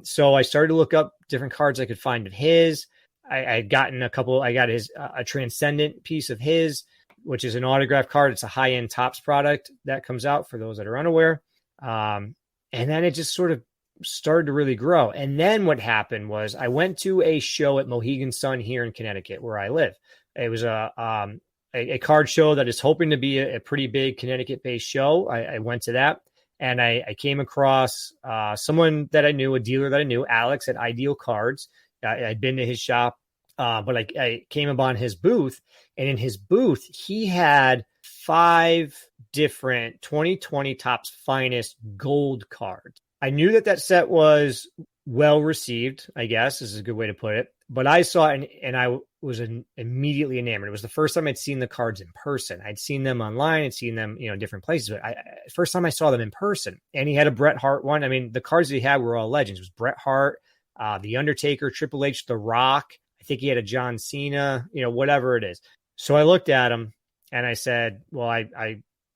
So I started to look up different cards I could find of his. I had gotten a couple. I got a Transcendent piece of his, which is an autograph card. It's a high-end Topps product that comes out for those that are unaware. And then it just sort of started to really grow. And then what happened was I went to a show at Mohegan Sun here in Connecticut, where I live. It was a card show that is hoping to be a pretty big Connecticut-based show. I went to that, and I came across someone that I knew, a dealer that I knew, Alex at Ideal Cards. I'd been to his shop, but I came upon his booth, and in his booth, he had 5 different 2020 Topps Finest gold cards. I knew that set was well received, I guess is a good way to put it. But I saw it and I was immediately enamored. It was the first time I'd seen the cards in person. I'd seen them online, I'd seen them, different places. But first time I saw them in person. And he had a Bret Hart one. I mean, the cards that he had were all legends. It was Bret Hart, The Undertaker, Triple H, The Rock. I think he had a John Cena, whatever it is. So I looked at him and I said, well,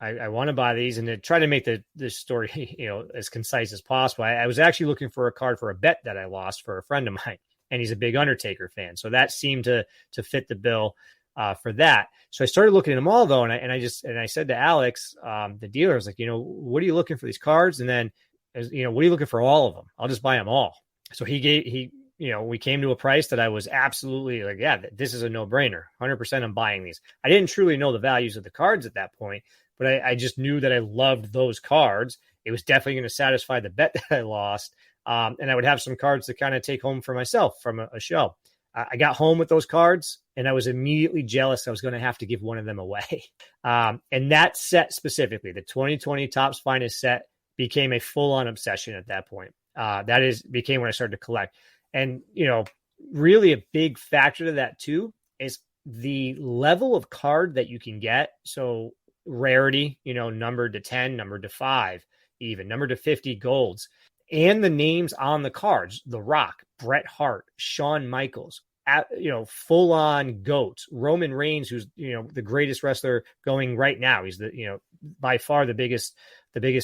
I want to buy these, and to try to make this story, as concise as possible. I was actually looking for a card for a bet that I lost for a friend of mine, and he's a big Undertaker fan. So that seemed to fit the bill for that. So I started looking at them all though. And I said to Alex, the dealer, I was like, what are you looking for these cards? And then, what are you looking for all of them? I'll just buy them all. So we came to a price that I was absolutely like, yeah, this is a no brainer. 100% I'm buying these. I didn't truly know the values of the cards at that point, but I just knew that I loved those cards. It was definitely going to satisfy the bet that I lost. And I would have some cards to kind of take home for myself from a show. I got home with those cards and I was immediately jealous I was going to have to give one of them away. And that set specifically, the 2020 Topps Finest set, became a full-on obsession at that point. Became when I started to collect. And, really a big factor to that too is the level of card that you can get. So rarity, numbered to 10, numbered to 5, even numbered to 50 golds, and the names on the cards: The Rock, Bret Hart, Shawn Michaels, full on GOATs, Roman Reigns, who's, the greatest wrestler going right now. He's by far the biggest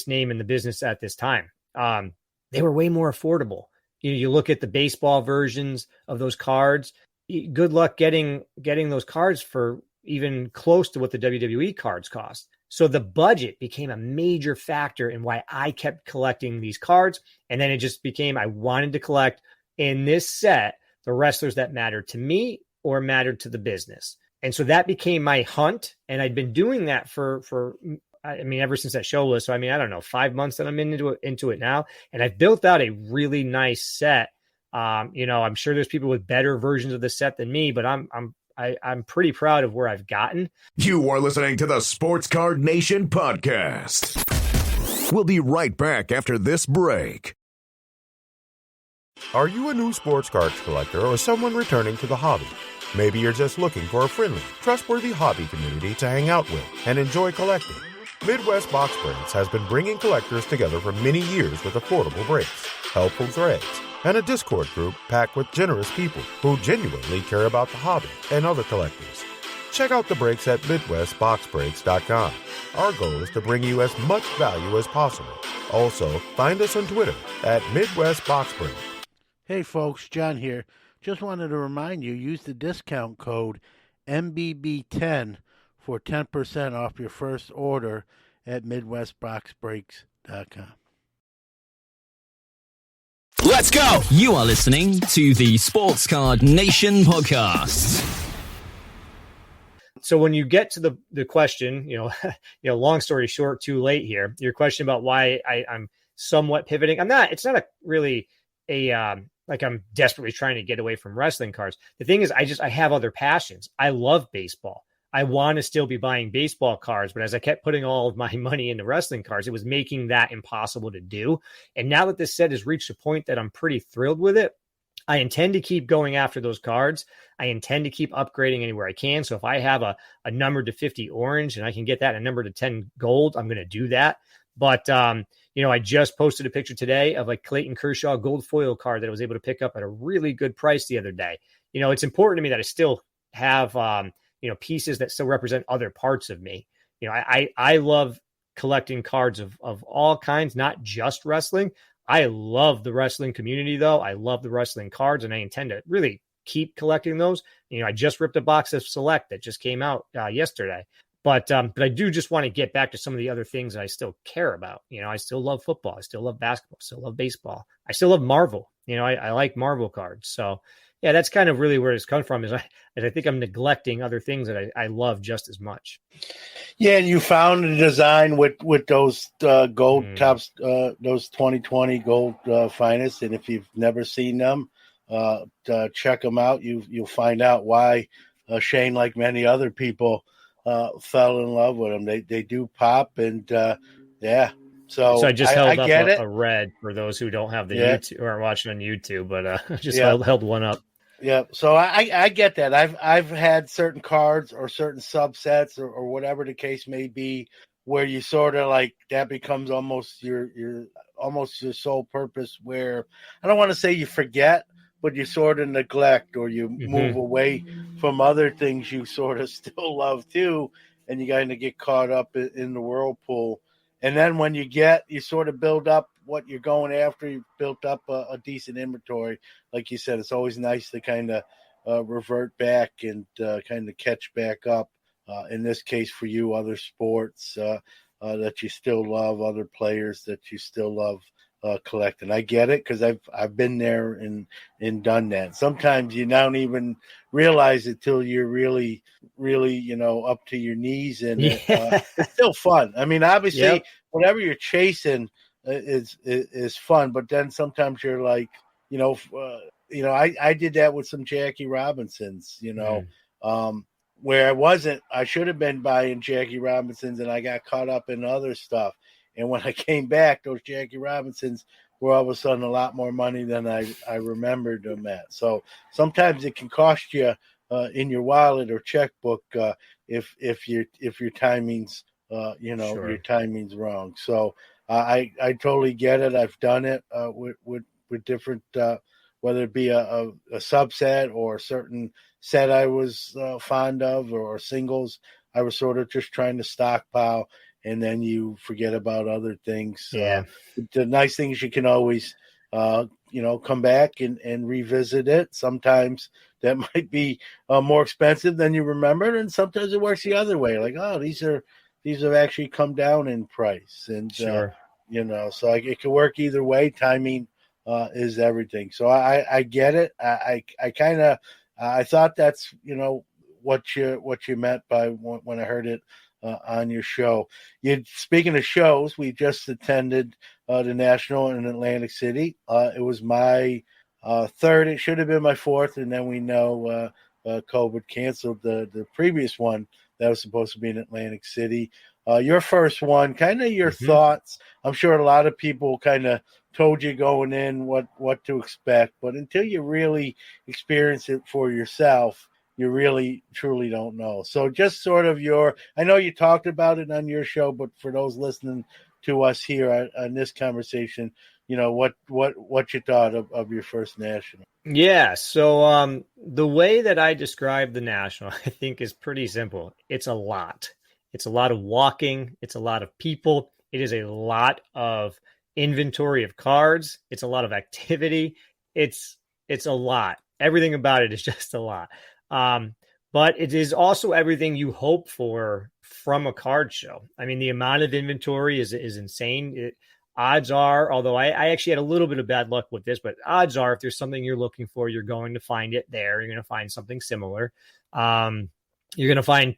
name in the business at this time. They were way more affordable. You look at the baseball versions of those cards. Good luck getting those cards for even close to what the WWE cards cost. So the budget became a major factor in why I kept collecting these cards. And then it just became, I wanted to collect in this set the wrestlers that mattered to me or mattered to the business. And so that became my hunt. And I'd been doing that ever since that show was. So, I don't know, 5 months that I'm into it now. And I've built out a really nice set. I'm sure there's people with better versions of the set than me, but I'm pretty proud of where I've gotten. You are listening to the Sports Card Nation podcast. We'll be right back after this break. Are you a new sports cards collector or someone returning to the hobby? Maybe you're just looking for a friendly, trustworthy hobby community to hang out with and enjoy collecting. Midwest Box Breaks has been bringing collectors together for many years with affordable breaks, helpful threads, and a Discord group packed with generous people who genuinely care about the hobby and other collectors. Check out the breaks at MidwestBoxBreaks.com. Our goal is to bring you as much value as possible. Also, find us on Twitter at MidwestBoxBreaks. Hey folks, John here. Just wanted to remind you, use the discount code MBB10 for 10% off your first order at MidwestBoxBreaks.com. Let's go! You are listening to the Sports Card Nation podcast. So when you get to the question, long story short, too late here, your question about why I'm somewhat pivoting. It's not really like I'm desperately trying to get away from wrestling cards. The thing is, I have other passions. I love baseball. I want to still be buying baseball cards, but as I kept putting all of my money into wrestling cards, it was making that impossible to do. And now that this set has reached a point that I'm pretty thrilled with it, I intend to keep going after those cards. I intend to keep upgrading anywhere I can. So if I have a number to 50 orange and I can get that a number to 10 gold, I'm going to do that. But, I just posted a picture today of a Clayton Kershaw gold foil card that I was able to pick up at a really good price the other day. It's important to me that I still have, pieces that still represent other parts of me. I love collecting cards of all kinds, not just wrestling. I love the wrestling community, though. I love the wrestling cards, and I intend to really keep collecting those. I just ripped a box of Select that just came out yesterday. But I do just want to get back to some of the other things that I still care about. I still love football. I still love basketball. I still love baseball. I still love Marvel. I like Marvel cards. So, yeah, that's kind of really where it's come from is I think I'm neglecting other things that I love just as much. Yeah, and you found a design with those gold tops, those 2020 gold finest. And if you've never seen them, check them out. You'll find out why Shane, like many other people, fell in love with them. They do pop, and yeah. So I just held up a red for those who don't have the YouTube or are watching on YouTube, but just held one up. Yeah, so I get that. I've had certain cards or certain subsets or whatever the case may be, where you sort of like that becomes almost your sole purpose. Where I don't want to say you forget, but you sort of neglect or you move away from other things you sort of still love too, and you kind of get caught up in the whirlpool. And then when you sort of build up what you're going after, you built up a decent inventory. Like you said, it's always nice to kind of revert back and kind of catch back up. In this case for you, other sports that you still love, other players that you still love collecting. I get it because I've been there and done that. Sometimes you don't even realize it till you're really up to your knees in it. It's still fun. Obviously, whatever you're chasing is fun, but then sometimes you're like, I did that with some Jackie Robinsons, where I should have been buying Jackie Robinsons and I got caught up in other stuff. And when I came back, those Jackie Robinsons were all of a sudden a lot more money than I remembered them at. So sometimes it can cost you in your wallet or checkbook if your timing's your timing's wrong. So I totally get it. I've done it with different whether it be a subset or a certain set I was fond of or singles. I was sort of just trying to stockpile. And then you forget about other things. The nice thing is you can always, come back and revisit it. Sometimes that might be more expensive than you remembered, and sometimes it works the other way. Like, oh, these have actually come down in price, and so it can work either way. Timing is everything. So I get it. I thought that's what you meant by when I heard it on your show. Speaking of shows, we just attended the National in Atlantic City. It was my third. It should have been my fourth, and then we know COVID canceled the previous one that was supposed to be in Atlantic City. Your first one, kind of your thoughts. I'm sure a lot of people kind of told you going in what to expect, but until you really experience it for yourself, you really truly don't know. So just sort of I know you talked about it on your show, but for those listening to us here on this conversation, what you thought of your first National. Yeah. So the way that I describe the National, I think, is pretty simple. It's a lot. It's a lot of walking. It's a lot of people. It is a lot of inventory of cards. It's a lot of activity. It's a lot. Everything about it is just a lot. But it is also everything you hope for from a card show. I mean, the amount of inventory is insane. Odds are, although I actually had a little bit of bad luck with this, but odds are if there's something you're looking for, you're going to find it there. You're going to find something similar. You're going to find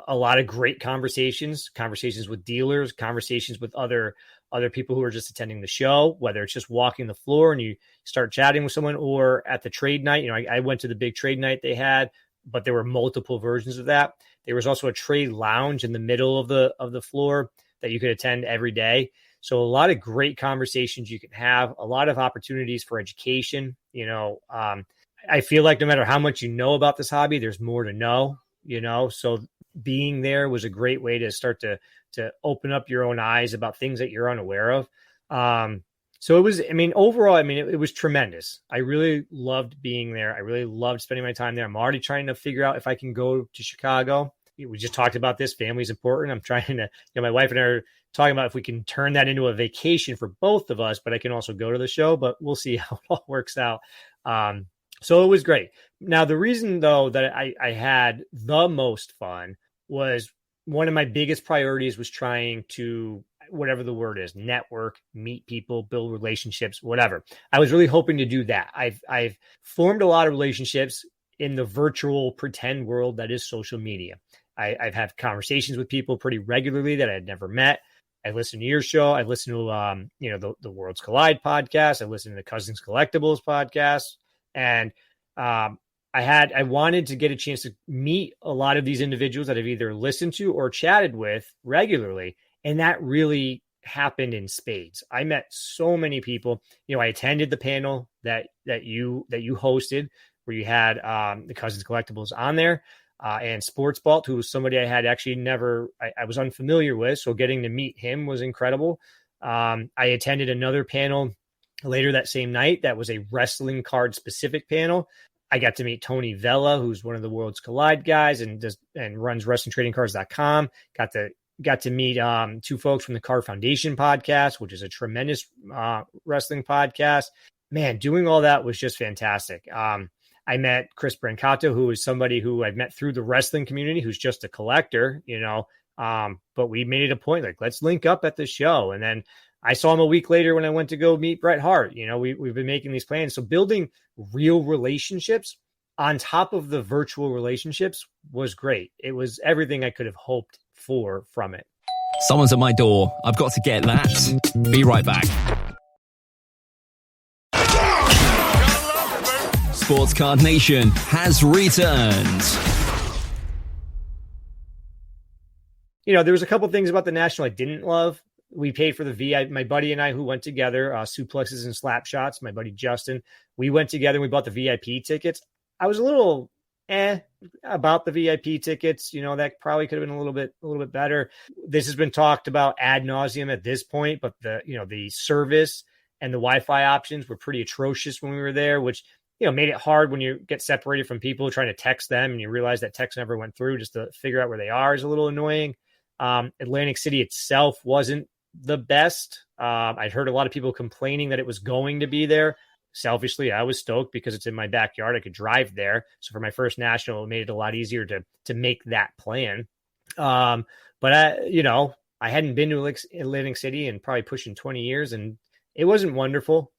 a lot of great conversations with dealers, conversations with other people who are just attending the show, whether it's just walking the floor and you start chatting with someone, or at the trade night. I went to the big trade night they had, but there were multiple versions of that. There was also a trade lounge in the middle of the floor that you could attend every day. So a lot of great conversations you can have, a lot of opportunities for education. I feel like no matter how much you know about this hobby, there's more to know, so being there was a great way to start to open up your own eyes about things that you're unaware of. So it was, overall, it was tremendous. I really loved being there. I really loved spending my time there. I'm already trying to figure out if I can go to Chicago. We just talked about this. Family's important. I'm trying to, my wife and I are talking about if we can turn that into a vacation for both of us, but I can also go to the show, but we'll see how it all works out. So it was great. Now, the reason, though, that I had the most fun was one of my biggest priorities was trying to, whatever the word is, network, meet people, build relationships, whatever. I was really hoping to do that. I've formed a lot of relationships in the virtual pretend world that is social media. I've had conversations with people pretty regularly that I had never met. I listened to your show. I listened to, the Worlds Collide podcast. I listened to the Cousins Collectibles podcast. And I wanted to get a chance to meet a lot of these individuals that I've either listened to or chatted with regularly. And that really happened in spades. I met so many people. I attended the panel that you hosted, where you had the Cousins Collectibles on there, and Sports Vault, who was somebody I had actually I was unfamiliar with. So getting to meet him was incredible. I attended another panel later that same night that was a wrestling card specific panel. I got to meet Tony Vella, who's one of the Worlds Collide guys and runs WrestlingTradingCards.com. Got to meet two folks from the Card Foundation podcast, which is a tremendous wrestling podcast. Man, doing all that was just fantastic. I met Chris Brancato, who is somebody who I've met through the wrestling community, who's just a collector, but we made it a point, like, let's link up at the show. And then I saw him a week later when I went to go meet Bret Hart. We've been making these plans. So building real relationships on top of the virtual relationships was great. It was everything I could have hoped for from it. Someone's at my door. I've got to get that. Be right back. Sports Card Nation has returned. There was a couple things about the National I didn't love. We paid for the VIP. My buddy and I, who went together, Suplexes and Slap Shots, my buddy Justin, we went together and we bought the VIP tickets. I was a little about the VIP tickets. That probably could have been a little bit better. This has been talked about ad nauseum at this point, but the service and the Wi-Fi options were pretty atrocious when we were there, which, made it hard when you get separated from people trying to text them and you realize that text never went through. Just to figure out where they are is a little annoying. Atlantic City itself wasn't the best. I'd heard a lot of people complaining that it was going to be there. Selfishly, I was stoked because it's in my backyard. I could drive there. So for my first National, it made it a lot easier to make that plan. But I hadn't been to Atlantic City in probably pushing 20 years, and it wasn't wonderful.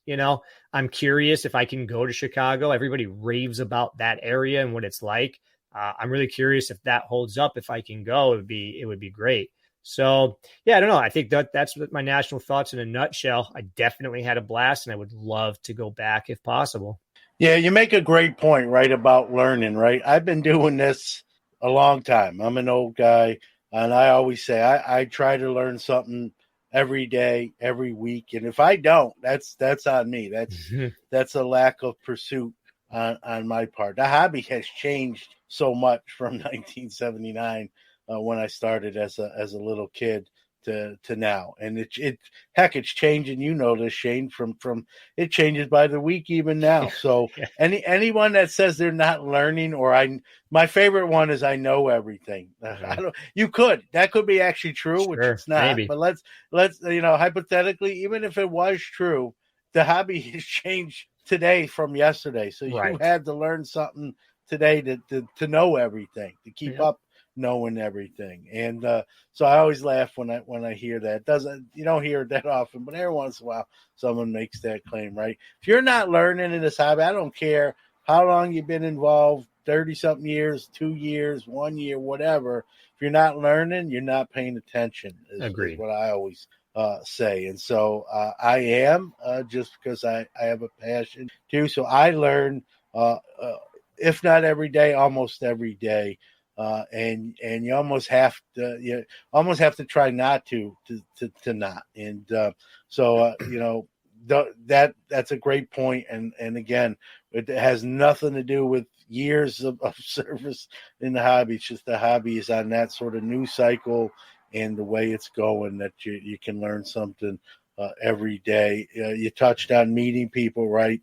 I'm curious if I can go to Chicago. Everybody raves about that area and what it's like. I'm really curious if that holds up. If I can go, it would be great. So yeah, I don't know. I think that's my national thoughts in a nutshell. I definitely had a blast, and I would love to go back if possible. Yeah, you make a great point, right, about learning, right? I've been doing this a long time. I'm an old guy, and I always say I try to learn something every day, every week. And if I don't, that's on me. That's a lack of pursuit on my part. The hobby has changed so much from 1979 when I started as a little kid to now, and it's changing. You know this, Shane. From it changes by the week even now. So Yeah. anyone that says they're not learning, my favorite one is I know everything. That could be actually true, which Sure, it's not. maybe. But let's hypothetically, even if it was true, the hobby has changed today from yesterday. So you had to learn something today to know everything, to keep up knowing everything. And so I always laugh when I hear that. You don't hear it that often, but every once in a while someone makes that claim, right? If you're not learning in this hobby, I don't care how long you've been involved, 30-something years, 2 years, 1 year, whatever. If you're not learning, you're not paying attention is what I always say. And so I am just because I have a passion too. So I learn, if not every day, almost every day. And you almost have to try not to not. And that's a great point. And again, it has nothing to do with years of service in the hobby. It's just the hobby is on that sort of news cycle, and the way it's going, that you can learn something every day. You touched on meeting people, right?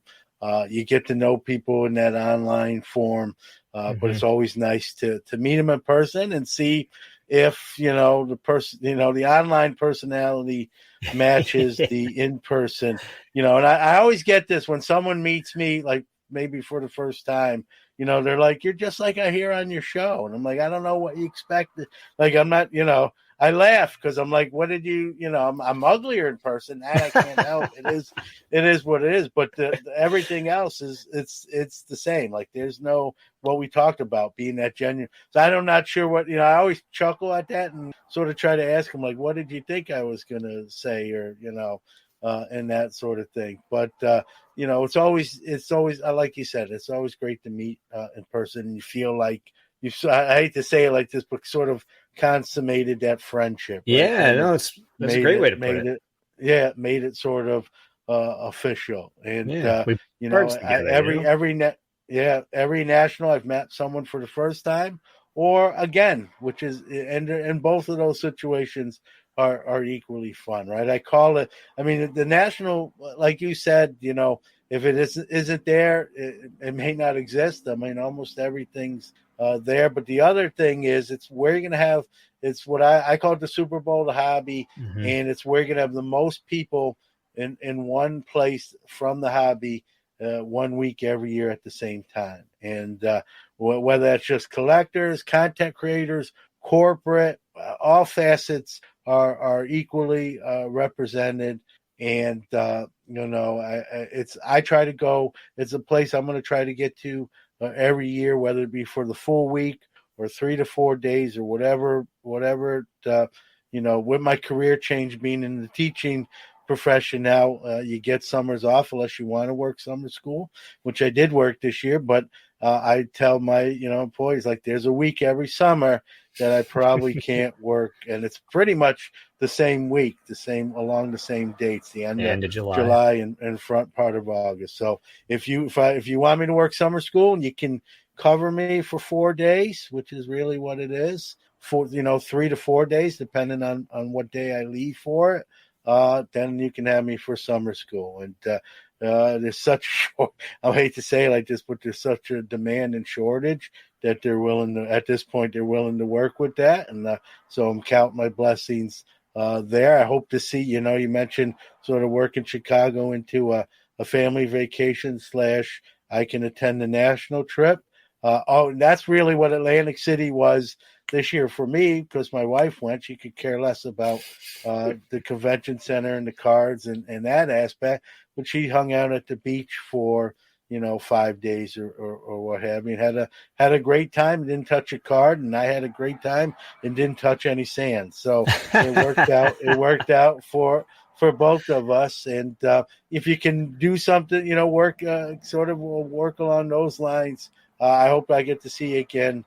You get to know people in that online form, but it's always nice to meet them in person and see if the person, the online personality matches the in person. And I always get this when someone meets me, like maybe for the first time. They're like, "You're just like I hear on your show," and I'm like, "I don't know what you expected." Like, I'm not, I laugh because I'm like, "What did you, I'm uglier in person. That I can't help. It is what it is." But everything else it's the same. Like, there's no what we talked about being that genuine. So I'm not sure what I always chuckle at that and sort of try to ask them, like, "What did you think I was gonna say?" Or and that sort of thing. But it's always like you said, it's always great to meet in person. And you feel like I hate to say it like this, but sort of consummated that friendship. Right? Yeah, no, that's a great way to put it. Yeah, made it sort of official. And every national I've met someone for the first time or again, which is, and both of those situations are equally fun, right? I call it, I mean, the national, like you said, if it isn't there, it may not exist. I mean, almost everything's there. But the other thing is, it's where you're going to have, it's what I call it the Super Bowl, the hobby, and it's where you're going to have the most people in one place from the hobby 1 week every year at the same time. And whether that's just collectors, content creators, corporate, all facets are equally represented. And I try to go. It's a place I'm going to try to get to every year, whether it be for the full week or 3 to 4 days or whatever. With my career change being in the teaching profession now, you get summers off unless you want to work summer school, which I did work this year. But I tell my employees, like, there's a week every summer that I probably can't work, and it's pretty much the same week, along the same dates, the end of July and front part of August. So if you want me to work summer school and you can cover me for 4 days, which is really what it is, for 3 to 4 days, depending on what day I leave for it, then you can have me for summer school. And there's such I hate to say it like this, but there's such a demand and shortage that they're willing to work with that. And so I'm counting my blessings there. I hope to see, you mentioned sort of working Chicago into a family vacation / I can attend the national trip. That's really what Atlantic City was this year for me, because my wife went. She could care less about the convention center and the cards and that aspect, but she hung out at the beach for 5 days or what have you. Had a great time, didn't touch a card, and I had a great time and didn't touch any sand. So it worked out. It worked out for both of us. And if you can do something, work work along those lines. I hope I get to see you again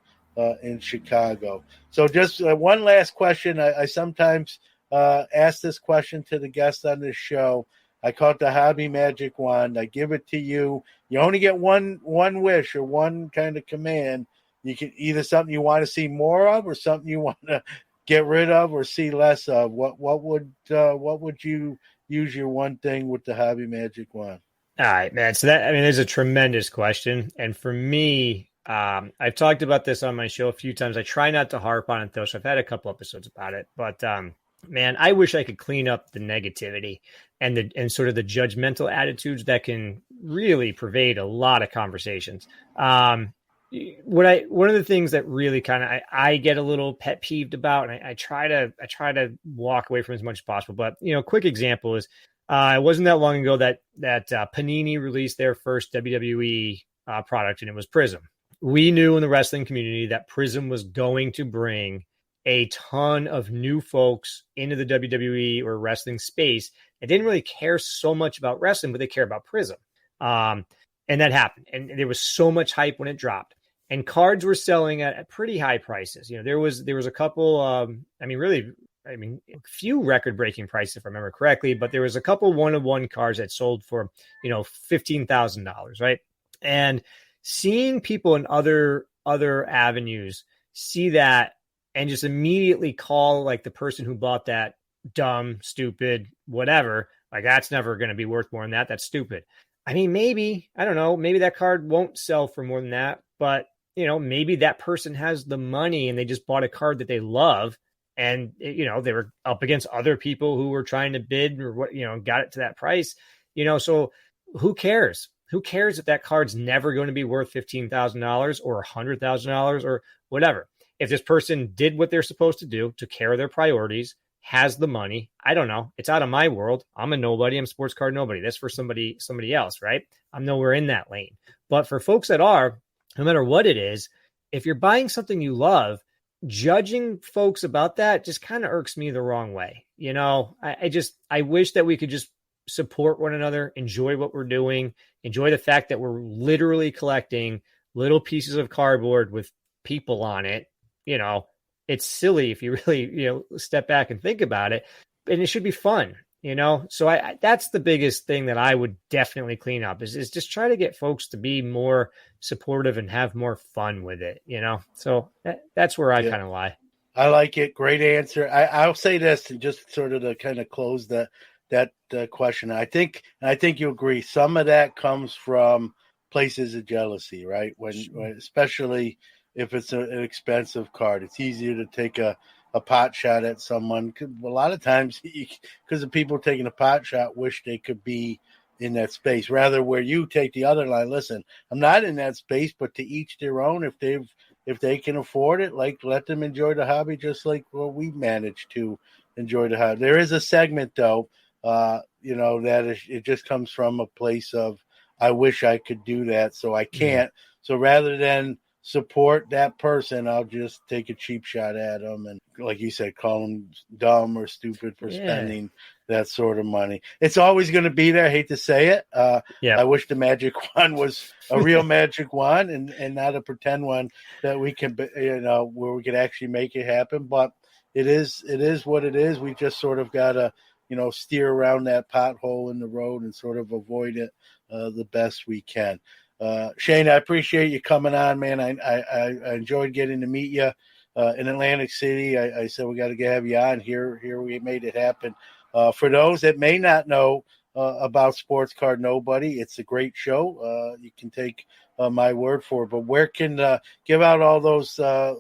in Chicago. So just one last question. I sometimes ask this question to the guests on this show. I call it the Hobby Magic Wand. I give it to you. You only get one wish or one kind of command. You can either something you want to see more of or something you want to get rid of or see less of. What would you use your one thing with the Hobby Magic Wand? All right, man. So that is a tremendous question, and for me, I've talked about this on my show a few times. I try not to harp on it though, so I've had a couple episodes about it. But man, I wish I could clean up the negativity and sort of the judgmental attitudes that can really pervade a lot of conversations. One of the things that really kind of I get a little pet peeved about, and I try to walk away from as much as possible. But quick example is it wasn't that long ago that Panini released their first WWE product, and it was Prism. We knew in the wrestling community that Prism was going to bring a ton of new folks into the WWE or wrestling space that didn't really care so much about wrestling, but they care about Prism. And that happened. And there was so much hype when it dropped. And cards were selling at pretty high prices. There was a couple, a few record-breaking prices, if I remember correctly, but there was a couple one-of-one cards that sold for, $15,000, right? And seeing people in other avenues see that and just immediately call like the person who bought that dumb, stupid, whatever, like that's never going to be worth more than that. That's stupid. I mean, maybe, I don't know, maybe that card won't sell for more than that, but maybe that person has the money and they just bought a card that they love. And, they were up against other people who were trying to bid or what, got it to that price, so who cares? Who cares if that card's never going to be worth $15,000 or $100,000 or whatever? If this person did what they're supposed to do, took care of their priorities, has the money, I don't know. It's out of my world. I'm a nobody. I'm sports card nobody. That's for somebody else, right? I'm nowhere in that lane. But for folks that are, no matter what it is, if you're buying something you love, judging folks about that just kind of irks me the wrong way. I wish that we could just support one another, enjoy what we're doing, enjoy the fact that we're literally collecting little pieces of cardboard with people on it. It's silly if you really, step back and think about it, and it should be fun, So that's the biggest thing that I would definitely clean up is just try to get folks to be more supportive and have more fun with it, So that's where I kind of lie. I like it. Great answer. I'll say this to just sort of to kind of close that question. I think you agree. Some of that comes from places of jealousy, right? When especially if it's an expensive card, it's easier to take a pot shot at someone. A lot of times, because the people taking a pot shot wish they could be in that space. Rather, where you take the other line. Listen, I'm not in that space, but to each their own. If they can afford it, like let them enjoy the hobby, just like we managed to enjoy the hobby. There is a segment though, that it just comes from a place of I wish I could do that, so I can't. So rather than support that person, I'll just take a cheap shot at them and, like you said, call them dumb or stupid for spending that sort of money. It's always going to be there. I hate to say it. I wish the magic wand was a real magic wand and not a pretend one that we can, where we could actually make it happen. But it is what it is. We just sort of got to, steer around that pothole in the road and sort of avoid it the best we can. Shane, I appreciate you coming on, man. I enjoyed getting to meet you in Atlantic City. I said we got to have you on here. Here we made it happen. For those that may not know about Sports Card Nobody, it's a great show. You can take my word for it. But where can give out all those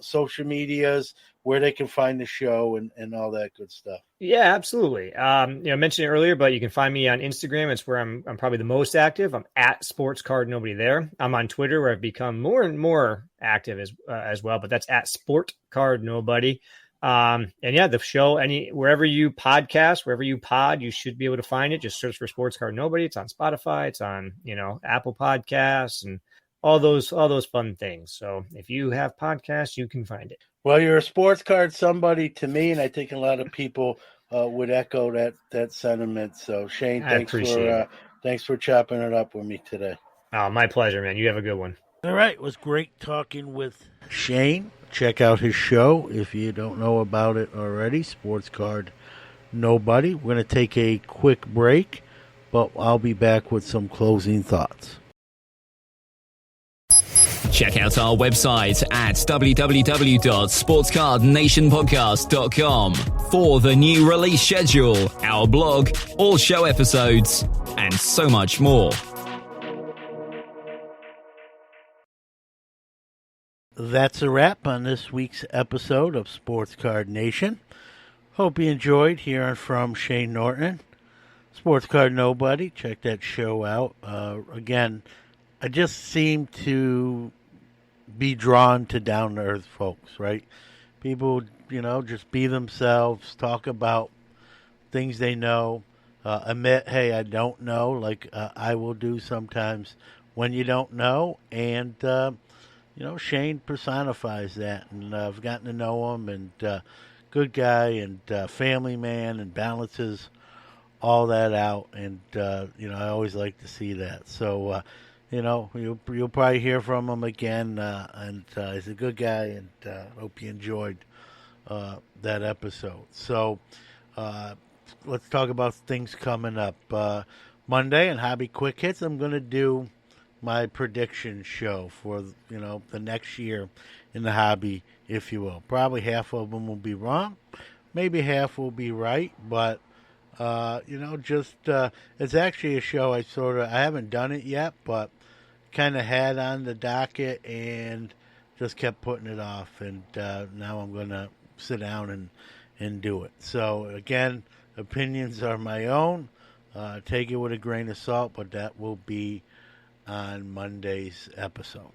social medias, where they can find the show and all that good stuff? Yeah, absolutely. I mentioned it earlier, but you can find me on Instagram. It's where I'm probably the most active. I'm at Sports Card Nobody there. I'm on Twitter, where I've become more and more active as well, but that's at Sport Card Nobody. And yeah, the show, wherever you podcast, wherever you pod, you should be able to find it. Just search for Sports Card Nobody. It's on Spotify. It's on, Apple Podcasts and all those fun things. So if you have podcasts, you can find it. Well, you're a sports card somebody to me, and I think a lot of people would echo that sentiment. So Shane, thanks for chopping it up with me today. Oh, my pleasure, man. You have a good one. All right, it was great talking with Shane. Check out his show if you don't know about it already, Sports Card Nobody. We're going to take a quick break, but I'll be back with some closing thoughts. Check out our website at www.sportscardnationpodcast.com for the new release schedule, our blog, all show episodes, and so much more. That's a wrap on this week's episode of Sports Card Nation. Hope you enjoyed hearing from Shane Norton, Sports Card Nobody. Check that show out. Again, I just seem to be drawn to down-to-earth folks, right? People, just be themselves, talk about things they know, admit, hey, I don't know, like I will do sometimes when you don't know, and Shane personifies that, and I've gotten to know him, and good guy, and family man, and balances all that out, and I always like to see that. So, you'll probably hear from him again, and he's a good guy, and hope you enjoyed that episode. So, let's talk about things coming up. Monday and Hobby Quick Hits, I'm going to do my prediction show for the next year in the hobby, if you will. Probably half of them will be wrong, maybe half will be right, but it's actually a show I haven't done it yet, but kind of had on the docket and just kept putting it off, and now I'm going to sit down and do it. So again, opinions are my own. Take it with a grain of salt, but that will be on Monday's episode.